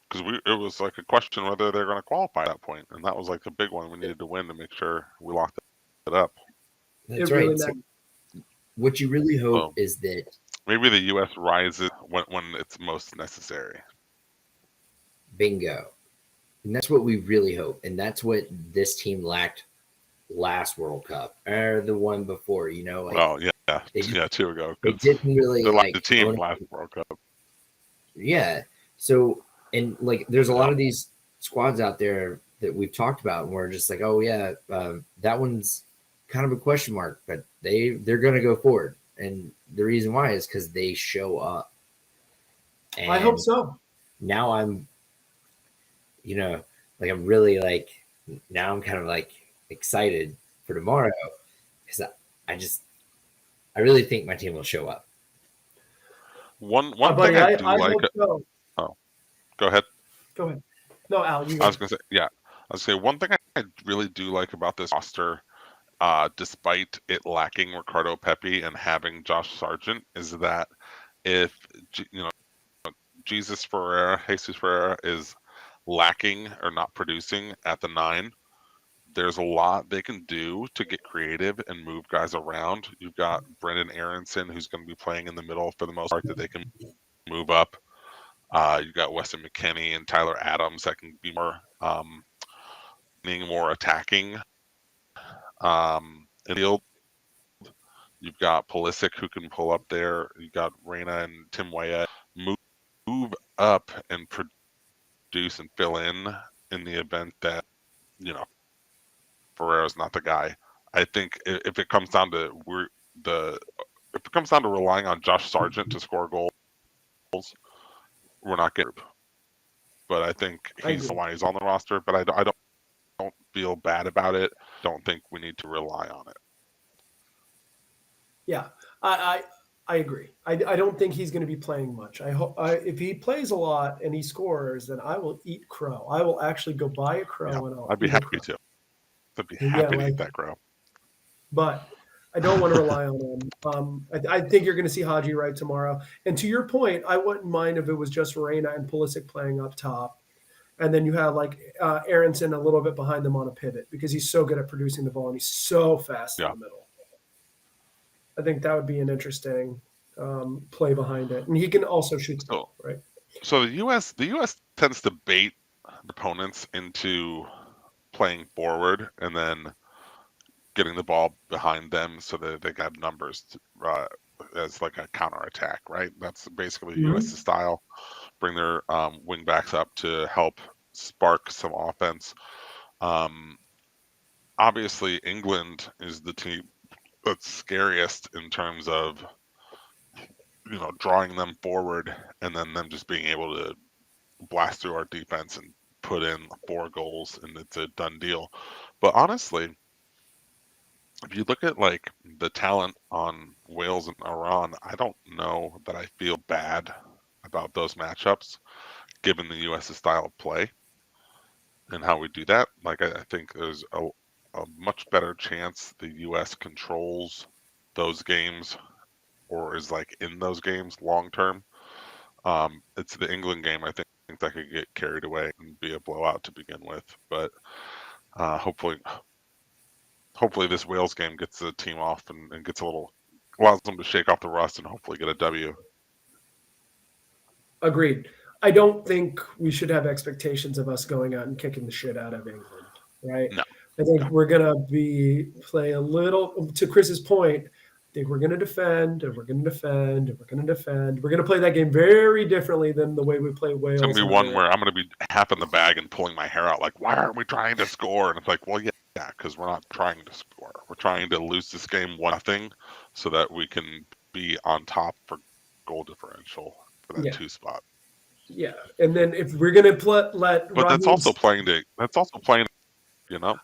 because it was like a question whether they're going to qualify at that point, and that was like a big one. We needed to win to make sure we locked it up. That's right. Really what you really hope is that maybe the U.S. rises when it's most necessary. Bingo. And that's what we really hope. And that's what this team lacked last World Cup or the one before, you know. Like, 2 ago. They didn't really like the team last World Cup. Yeah. So, and like, there's a lot of these squads out there that we've talked about, and we're just like, oh yeah, that one's kind of a question mark, but they're going to go forward. And the reason why is because they show up. And I hope so. Now I'm, I'm really now I'm kind of excited for tomorrow because I really think my team will show up. One thing I do like. So. Oh, go ahead. Go ahead. No, Al, you. I was gonna say, yeah. I was gonna say one thing I really do like about this roster, despite it lacking Ricardo Pepi and having Josh Sargent, is that if Jesus Ferreira is lacking or not producing at the 9, there's a lot they can do to get creative and move guys around. You've got Brendan Aronson, who's going to be playing in the middle for the most part, that they can move up. You've got Weston McKennie and Tyler Adams that can be more attacking in the field. You've got Pulisic, who can pull up there. You've got Reyna and Tim Weah move up and produce and fill in the event that Ferreira's not the guy. I think if it comes down to relying on Josh Sargent to score goals, we're not getting. But I think he's the one who's on the roster. But I don't feel bad about it. Don't think we need to rely on it. Yeah, I agree. I don't think he's going to be playing much. I hope if he plays a lot and he scores, then I will eat crow. I will actually go buy a crow and I'd be happy to. I'd be happy to eat that crow. But I don't want to rely on him. I think you're going to see Haji right tomorrow. And to your point, I wouldn't mind if it was just Reyna and Pulisic playing up top. And then you have Aronson a little bit behind them on a pivot because he's so good at producing the ball and he's so fast in the middle. I think that would be an interesting play behind it. And he can also shoot the ball, right? So the U.S. tends to bait opponents into playing forward and then getting the ball behind them so that they have numbers as like a counterattack, right? That's basically U.S.'s style. Bring their wing backs up to help spark some offense. Obviously, England is the team that's scariest in terms of drawing them forward and then them just being able to blast through our defense and put in 4 goals and it's a done deal. But honestly, if you look at like the talent on Wales and Iran, I don't know that I feel bad about those matchups given the US's style of play and how we do that. Like I think there's a much better chance the US controls those games or is like in those games long term. It's the England game I think that could get carried away and be a blowout to begin with. But hopefully this Wales game gets the team off and gets allows them to shake off the rust and hopefully get a W. Agreed. I don't think we should have expectations of us going out and kicking the shit out of England, right? No. I think we're going to play a little, to Chris's point, I think we're going to defend and we're going to defend and we're going to defend. We're going to play that game very differently than the way we play Wales. It's going to be one where I'm going to be half in the bag and pulling my hair out like, why aren't we trying to score? And it's like, well, yeah, because we're not trying to score. We're trying to lose this game 1-0 so that we can be on top for goal differential for that 2 spot. Yeah, and then if we're going to let But that's also playing, I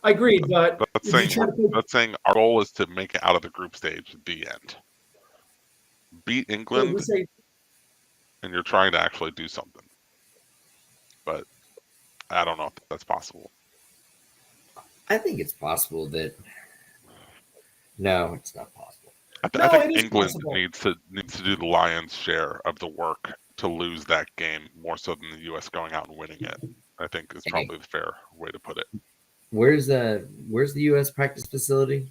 agree, but that's saying our goal is to make it out of the group stage at the end. Beat England, and you're trying to actually do something. But I don't know if that's possible. I think it's possible that. No, it's not possible. I think England needs to do the lion's share of the work to lose that game more so than the U.S. going out and winning it. I think is probably the fair way to put it. Where's the U.S. practice facility?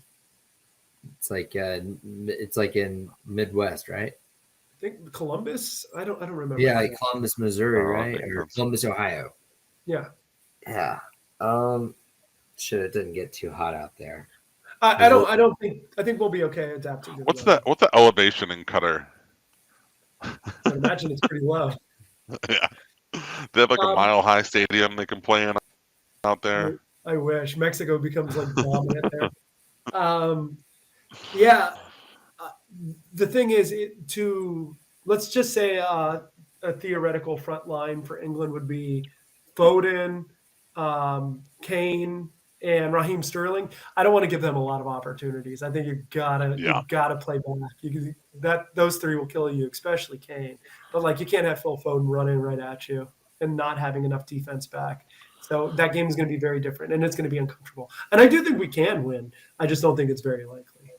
It's like in Midwest, right? I think Columbus. I don't remember. Yeah, like Columbus, Missouri, right, or Columbus, Ohio. Yeah. Yeah. Shit, it didn't get too hot out there. I don't think. I think we'll be okay adapting to What's the elevation in Qatar? I imagine it's pretty low. Yeah. They have like a mile-high stadium they can play in out there. I wish Mexico becomes like dominant there. Yeah. The thing is, let's just say a theoretical front line for England would be Foden, Kane, and Raheem Sterling. I don't want to give them a lot of opportunities. I think you gotta play back. Those 3 will kill you, especially Kane. But like you can't have Phil Foden running right at you and not having enough defense back. So that game is going to be very different, and it's going to be uncomfortable. And I do think we can win. I just don't think it's very likely.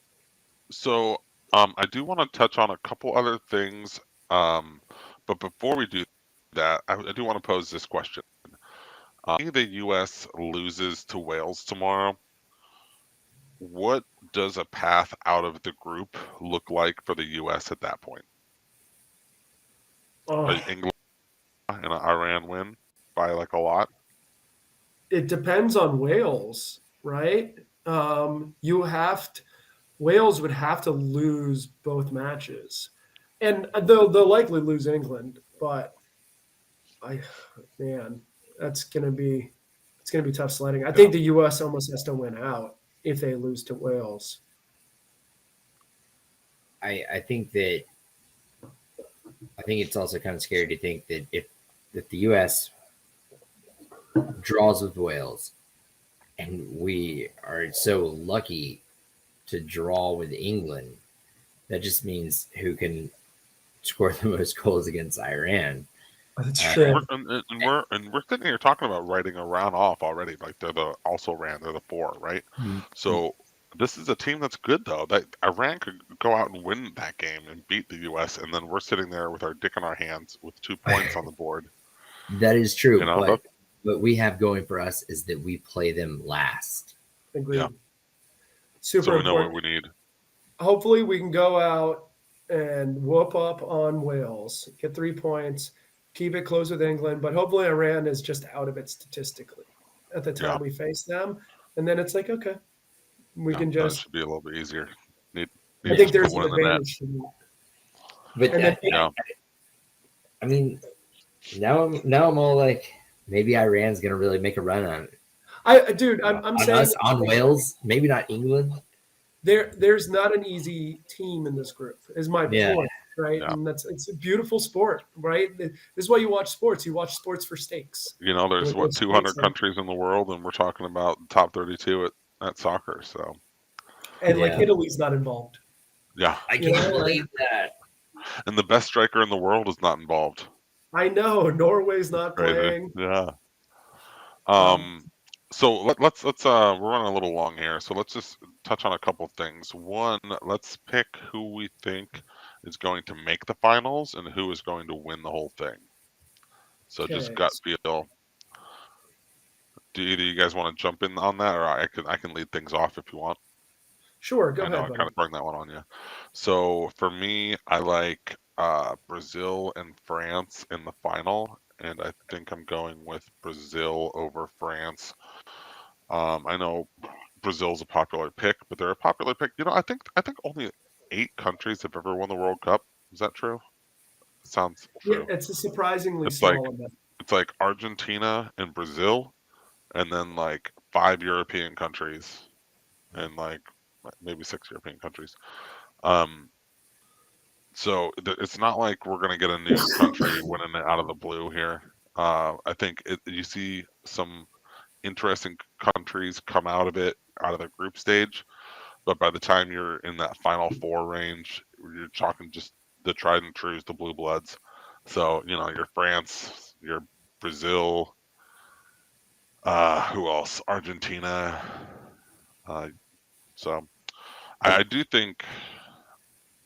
So I do want to touch on a couple other things. But before we do that, I do want to pose this question. If the U.S. loses to Wales tomorrow, what does a path out of the group look like for the U.S. at that point? England and Iran win by like a lot? It depends on Wales, right? Wales would have to lose both matches, and they'll likely lose England. But it's gonna be tough sledding. I think the U.S. almost has to win out if they lose to Wales. I think it's also kind of scary to think that if the U.S. draws with Wales, and we are so lucky to draw with England, that just means who can score the most goals against Iran. That's true. And we're sitting here talking about writing Iran off already. Like they're the 4, right? Mm-hmm. So this is a team that's good though. That Iran could go out and win that game and beat the U.S. And then we're sitting there with our dick in our hands with 2 points on the board. That is true. But what we have going for us is that we play them last. Agreed. Yeah. Super so we important. know what we need. Hopefully we can go out and whoop up on Wales, get 3 points, keep it close with England, but hopefully Iran is just out of it statistically at the time we face them. And then it's like, okay, we can just. That should be a little bit easier. I think there's an advantage to that. But I mean, now I'm all like, maybe Iran's going to really make a run on it. I'm saying us, on Wales, maybe not England. There's not an easy team in this group, is my point. right? Yeah. And it's a beautiful sport, right? This is why you watch sports. You watch sports for stakes. There's With 200 sports countries in the world, and we're talking about top 32 at soccer. So and like Yeah. Italy's not involved. yeah, I You can't know, like- believe that. and the best striker in the world is not involved. I know Norway's not Crazy. playing. Yeah. Um, So let's we're running a little long here, so let's just touch on a couple things. One, let's pick who we think is going to make the finals and who is going to win the whole thing. So just Okay. gut feel. Do either of you guys want to jump in on that, or I can lead things off if you want. Sure, go I know ahead, I buddy. kind of sprung that one on you. So for me, I like Brazil and France in the final, and I think I'm going with Brazil over France. I know Brazil's a popular pick, but they're a popular pick. I think only 8 countries have ever won the World Cup. Is that true? Sounds Yeah, true. it's a surprisingly It's like- small event. It's like Argentina and Brazil, and then like 5 European countries, and like maybe 6 European countries. So it's not like we're gonna get a new country winning it out of the blue here. I think you see some interesting countries come out of the group stage, but by the time you're in that final 4 range, you're talking just the tried and trues, the blue bloods. So your France, your Brazil, who else? Argentina. So I do think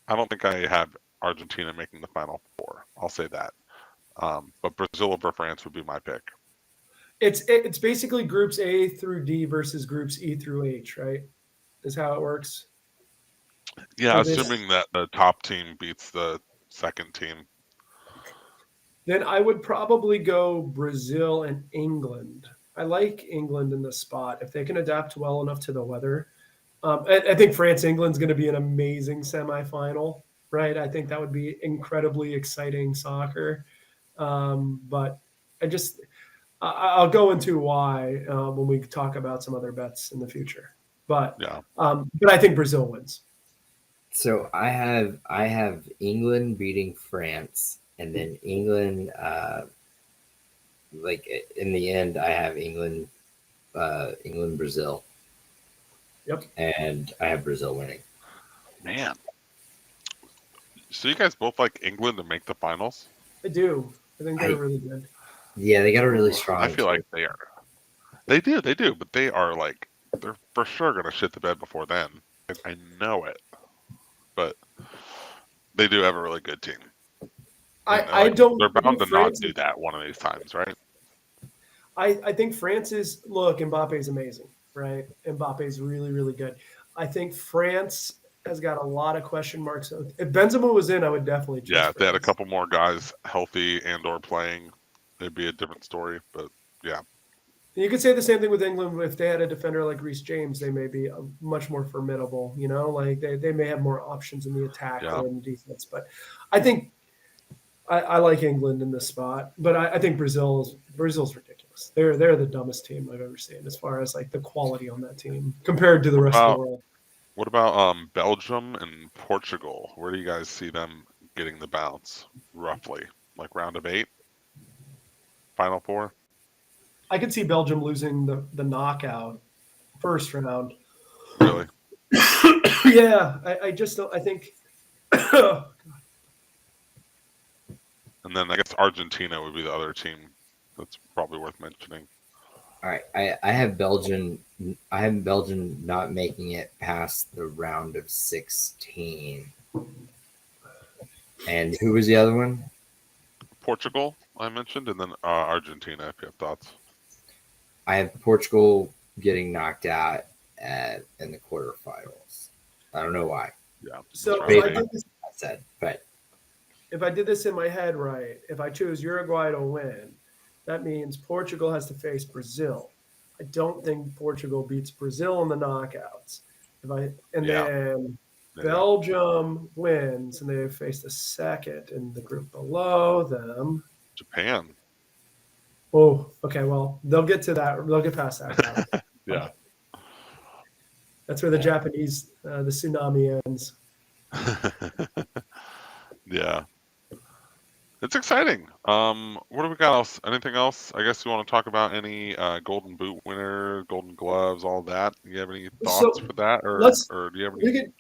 I don't think I have Argentina making the final 4. I'll say that. But Brazil over France would be my pick. It's basically groups A through D versus groups E through H, right? Is how it works. Yeah, So this- assuming that the top team beats the second team. Then I would probably go Brazil and England. I like England in this spot if they can adapt well enough to the weather. I think France-England's going to be an amazing semifinal, right? I think that would be incredibly exciting soccer. But I'll go into why when we talk about some other bets in the future. But Yeah. but I think Brazil wins. So I have England beating France, and then England, like in the end, I have England, Brazil. Yep. And I have Brazil winning. Man. So you guys both like England to make the finals? I do. I think they're really good. Yeah, they got a really strong. I feel like they are. They do, but they are like they're for sure gonna shit the bed before then. I know it. But they do have a really good team. I don't. They're bound to think not France do that one of these times, right? I think France is Mbappe's amazing, right? Mbappe's really, really good. I think France has got a lot of question marks. If Benzema was in, I would definitely choose Yeah, if they had a France. couple more guys healthy and or playing, it'd be a different story. But yeah. You could say the same thing with England. If they had a defender like Reece James, they may be much more formidable. Like they may have more options in the attack or in the defense. But I think I like England in this spot. But I think Brazil's ridiculous. They're the dumbest team I've ever seen as far as like the quality on that team compared to the rest of the world. What about Belgium and Portugal? Where do you guys see them getting the bounce roughly? Like round of 8? Final 4? I could see Belgium losing the knockout first round. Really? Yeah, I just don't. I think. And then I guess Argentina would be the other team that's probably worth mentioning. All right, I have Belgium. I have Belgium not making it past the round of 16. And who was the other one? Portugal, I mentioned, and then Argentina, if you have thoughts. I have Portugal getting knocked out in the quarterfinals. I don't know why. Yeah. So that's if right. I did this, I said, but if I did this in my head right, if I choose Uruguay to win, that means Portugal has to face Brazil. I don't think Portugal beats Brazil in the knockouts. Then Belgium wins, and they face the second in the group below them. Japan. Oh, okay. Well, they'll get to that. They'll get past that. Yeah. That's where the Japanese, the tsunami ends. Yeah. It's exciting. What do we got else? Anything else? I guess you want to talk about any Golden Boot winner, Golden Gloves, all that. Do you have any thoughts So for that, let's or do you have we any?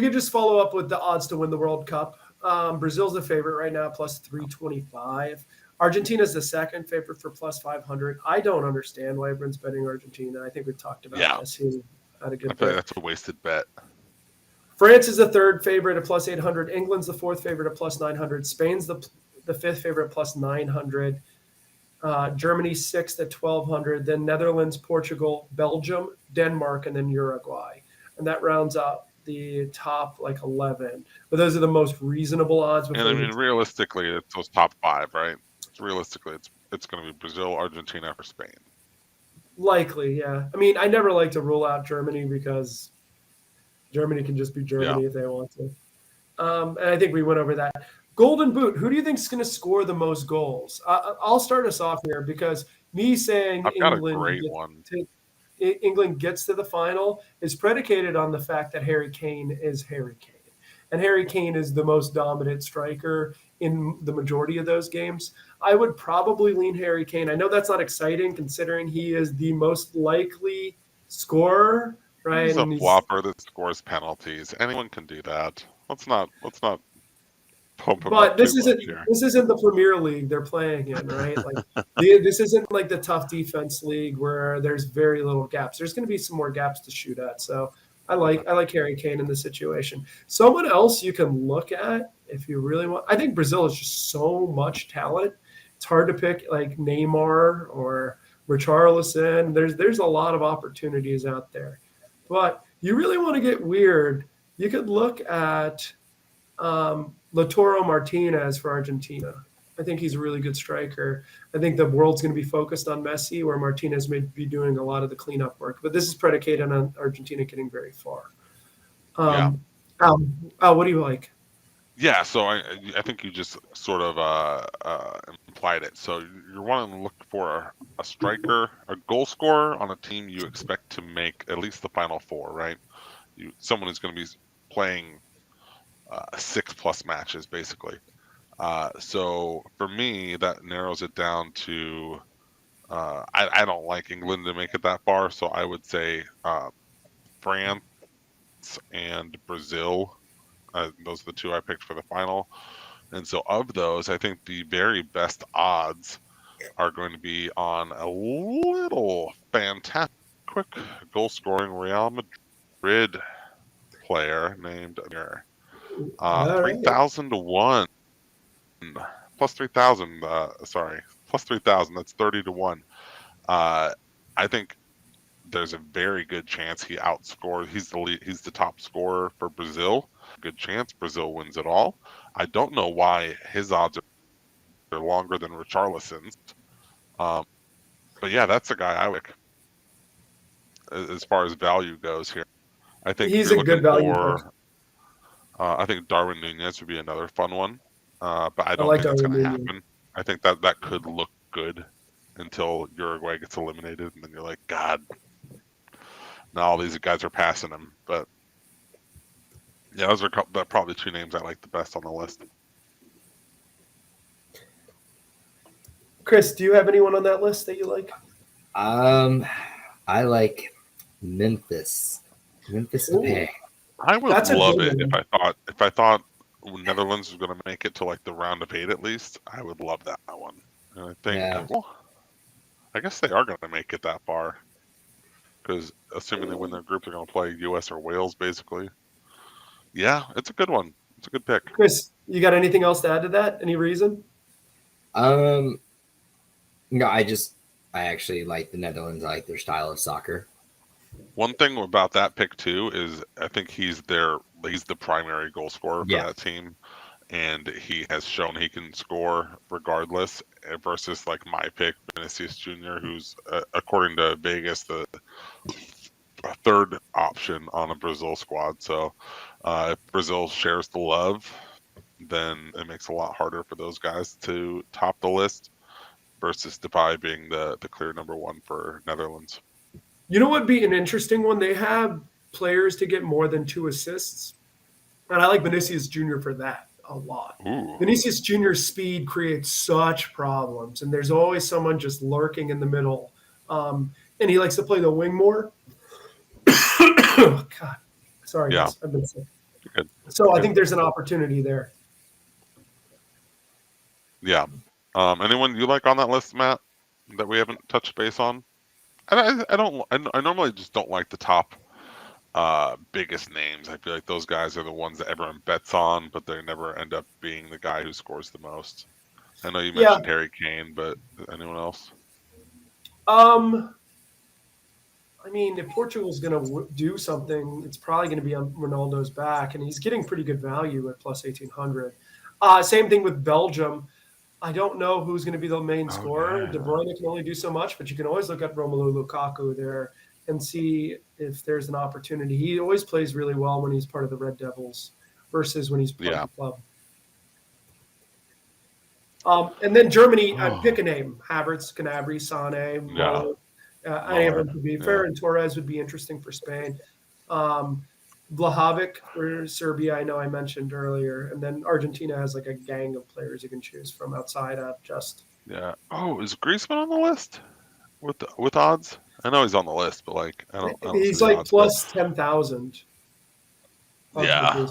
could just follow up with the odds to win the World Cup. Brazil's the favorite right now, plus 325. Argentina's the second favorite for plus 500. I don't understand why everyone's betting Argentina. I think we've talked about Yeah, this. He had a I good feel like bet. that's a wasted bet. France is the third favorite at plus 800. England's the fourth favorite at plus 900. Spain's the fifth favorite at plus 900. Germany sixth at 1200. Then Netherlands, Portugal, Belgium, Denmark, and then Uruguay. And that rounds out the top like 11. But those are the most reasonable odds. And I mean, realistically, it's those top five, right? Realistically, it's going to be Brazil, Argentina, or Spain. Likely, yeah. I mean, I never like to rule out Germany because Germany can just be Germany if they want to. And I think we went over that. Golden Boot, who do you think is going to score the most goals? I'll start us off here because me saying I've got a great one. England gets to the final is predicated on the fact that Harry Kane is Harry Kane. And Harry Kane is the most dominant striker in the majority of those games. I would probably lean Harry Kane. I know that's not exciting considering he is the most likely scorer, right? He's a flopper that scores penalties. Anyone can do that. Let's not pump him But up this too isn't much here. this isn't the Premier League they're playing in, right? Like this isn't like the tough defense league where there's very little gaps. There's going to be some more gaps to shoot at. So I like Harry Kane in this situation. Someone else you can look at if you really want. I think Brazil is just so much talent. It's hard to pick like Neymar or Richarlison. There's a lot of opportunities out there. But you really want to get weird, you could look at Lautaro Martinez for Argentina. I think he's a really good striker. I think the world's going to be focused on Messi, where Martinez may be doing a lot of the cleanup work. But this is predicated on Argentina getting very far. What do you like? Yeah, so I think you just sort of implied it. So you're wanting to look for a striker, a goal scorer on a team you expect to make at least the final four, right? Someone who's going to be playing 6+ matches, basically. So for me, that narrows it down to I don't like England to make it that far, so I would say France and Brazil. Those are the two I picked for the final. And so of those, I think the very best odds are going to be on a little fantastic quick goal-scoring Real Madrid player named Amir. 3,000 to 1. Plus 3,000. Plus 3,000. That's 30 to 1. I think there's a very good chance he outscores. He's the top scorer for Brazil. Good chance Brazil wins it all. I don't know why his odds are longer than Richarlison's. But yeah, that's the guy I like as far as value goes here. I think he's a good value. I think Darwin Nunez would be another fun one, but I don't think that's going to happen. I think that could look good until Uruguay gets eliminated, and then you're like, God, now all these guys are passing him. But yeah, those are probably two names I like the best on the list. Chris, do you have anyone on that list that you like? I like Memphis. Memphis Depay. I would love it if I thought Netherlands was going to make it to like the round of 8 at least. I would love that one. And I think, well, I guess they are going to make it that far because assuming they win their group, they're going to play U.S. or Wales basically. Yeah, it's a good one. It's a good pick. Chris, you got anything else to add to that? Any reason? No, I actually like the Netherlands. I like their style of soccer. One thing about that pick too is I think he's the primary goal scorer for that team, and he has shown he can score regardless. Versus like my pick, Vinicius Jr., who's according to Vegas the third option on a Brazil squad. So if Brazil shares the love, then it makes it a lot harder for those guys to top the list. Versus Depay being the clear number one for Netherlands. You know what would be an interesting one? They have players to get more than 2 assists. And I like Vinicius Jr. for that. a lot. Ooh. Vinicius Jr.'s speed creates such problems, and there's always someone just lurking in the middle. And he likes to play the wing more. God, sorry, Yeah. guys. I've been sick. Good. So I think there's an opportunity there. Yeah. Anyone you like on that list, Matt, that we haven't touched base on? And I normally just don't like the top biggest names. I feel like those guys are the ones that everyone bets on, but they never end up being the guy who scores the most. I know you mentioned Harry Kane, but anyone else? I mean, if Portugal's going to do something, it's probably going to be on Ronaldo's back, and he's getting pretty good value at plus 1,800. Same thing with Belgium. I don't know who's going to be the main scorer. Yeah. De Bruyne can only do so much, but you can always look at Romelu Lukaku there and see if there's an opportunity. He always plays really well when he's part of the Red Devils versus when he's part of the club. And then Germany, pick a name. Havertz, Gnabry, Sané, Muller. Any of them could be. Ferran Torres would be interesting for Spain. Vlahovic for Serbia, I know I mentioned earlier. And then Argentina has like a gang of players you can choose from outside of just. Yeah. Oh, is Griezmann on the list with odds? I know he's on the list, but like I don't he's see the like odds, plus 10,000. Yeah.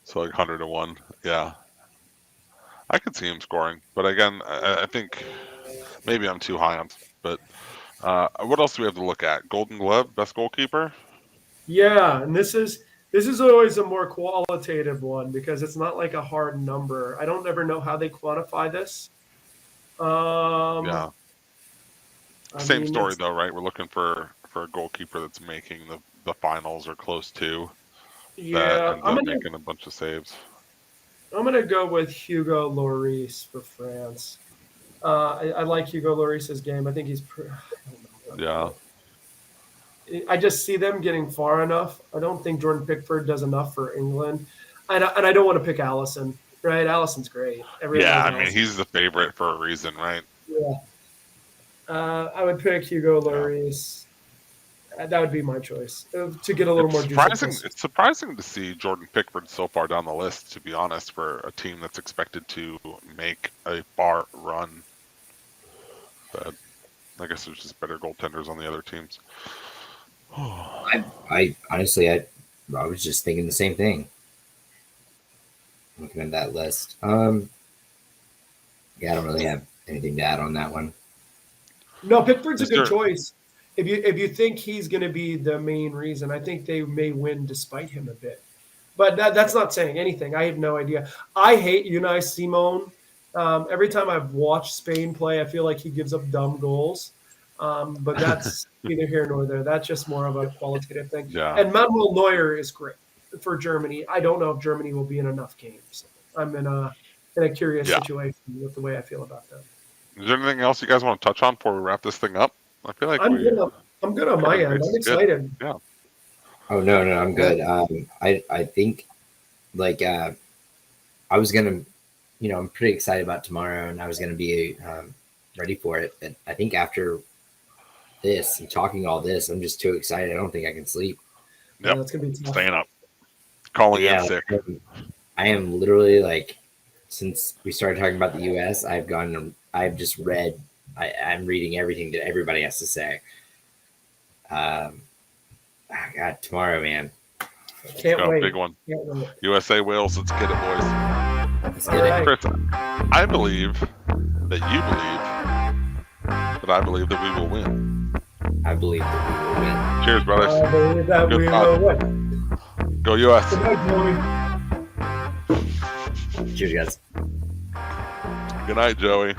So like 100-1. Yeah. I could see him scoring, but again, I think maybe I'm too high on. But what else do we have to look at? Golden Glove, best goalkeeper. Yeah, and this is always a more qualitative one because it's not like a hard number. I don't ever know how they quantify this. Yeah. Same story though, right? We're looking for a goalkeeper that's making the finals or close to. Yeah, I'm making a bunch of saves. I'm going to go with Hugo Lloris for France. I like Hugo Lloris's game. I think he's I just see them getting far enough. I don't think Jordan Pickford does enough for England. And I don't want to pick Allison, right? Allison's great. I mean, he's the favorite for a reason, right? Yeah. I would pick Hugo Lloris. That would be my choice to get a little more juice. It's surprising to see Jordan Pickford so far down the list, to be honest, for a team that's expected to make a far run. But I guess there's just better goaltenders on the other teams. I honestly, I was just thinking the same thing. Looking at that list. I don't really have anything to add on that one. No, Pickford's a good choice. If you think he's going to be the main reason, I think they may win despite him a bit. But that's not saying anything. I have no idea. I hate Unai Simon. Every time I've watched Spain play, I feel like he gives up dumb goals. But that's neither here nor there. That's just more of a qualitative thing. Yeah. And Manuel Neuer is great for Germany. I don't know if Germany will be in enough games. I'm in a curious situation with the way I feel about them. Is there anything else you guys want to touch on before we wrap this thing up? I feel like I'm good on my end. I'm excited. Yeah. Oh no, I'm good. I think like I was gonna, I'm pretty excited about tomorrow, and I was gonna be ready for it. But I think after this and talking all this, I'm just too excited. I don't think I can sleep. Yep. That's gonna be tough. Staying up, calling in sick. I am literally like, since we started talking about the U.S., I've just read. I'm reading everything that everybody has to say. God, tomorrow, man. Can't wait. Big one. USA Wales. Let's get it, boys. Let's get it. Chris, I believe that you believe that I believe that we will win. I believe that we will win. Cheers, brothers. I believe that we will win. Go US. Good night, Joey. Cheers, guys. Good night, Joey.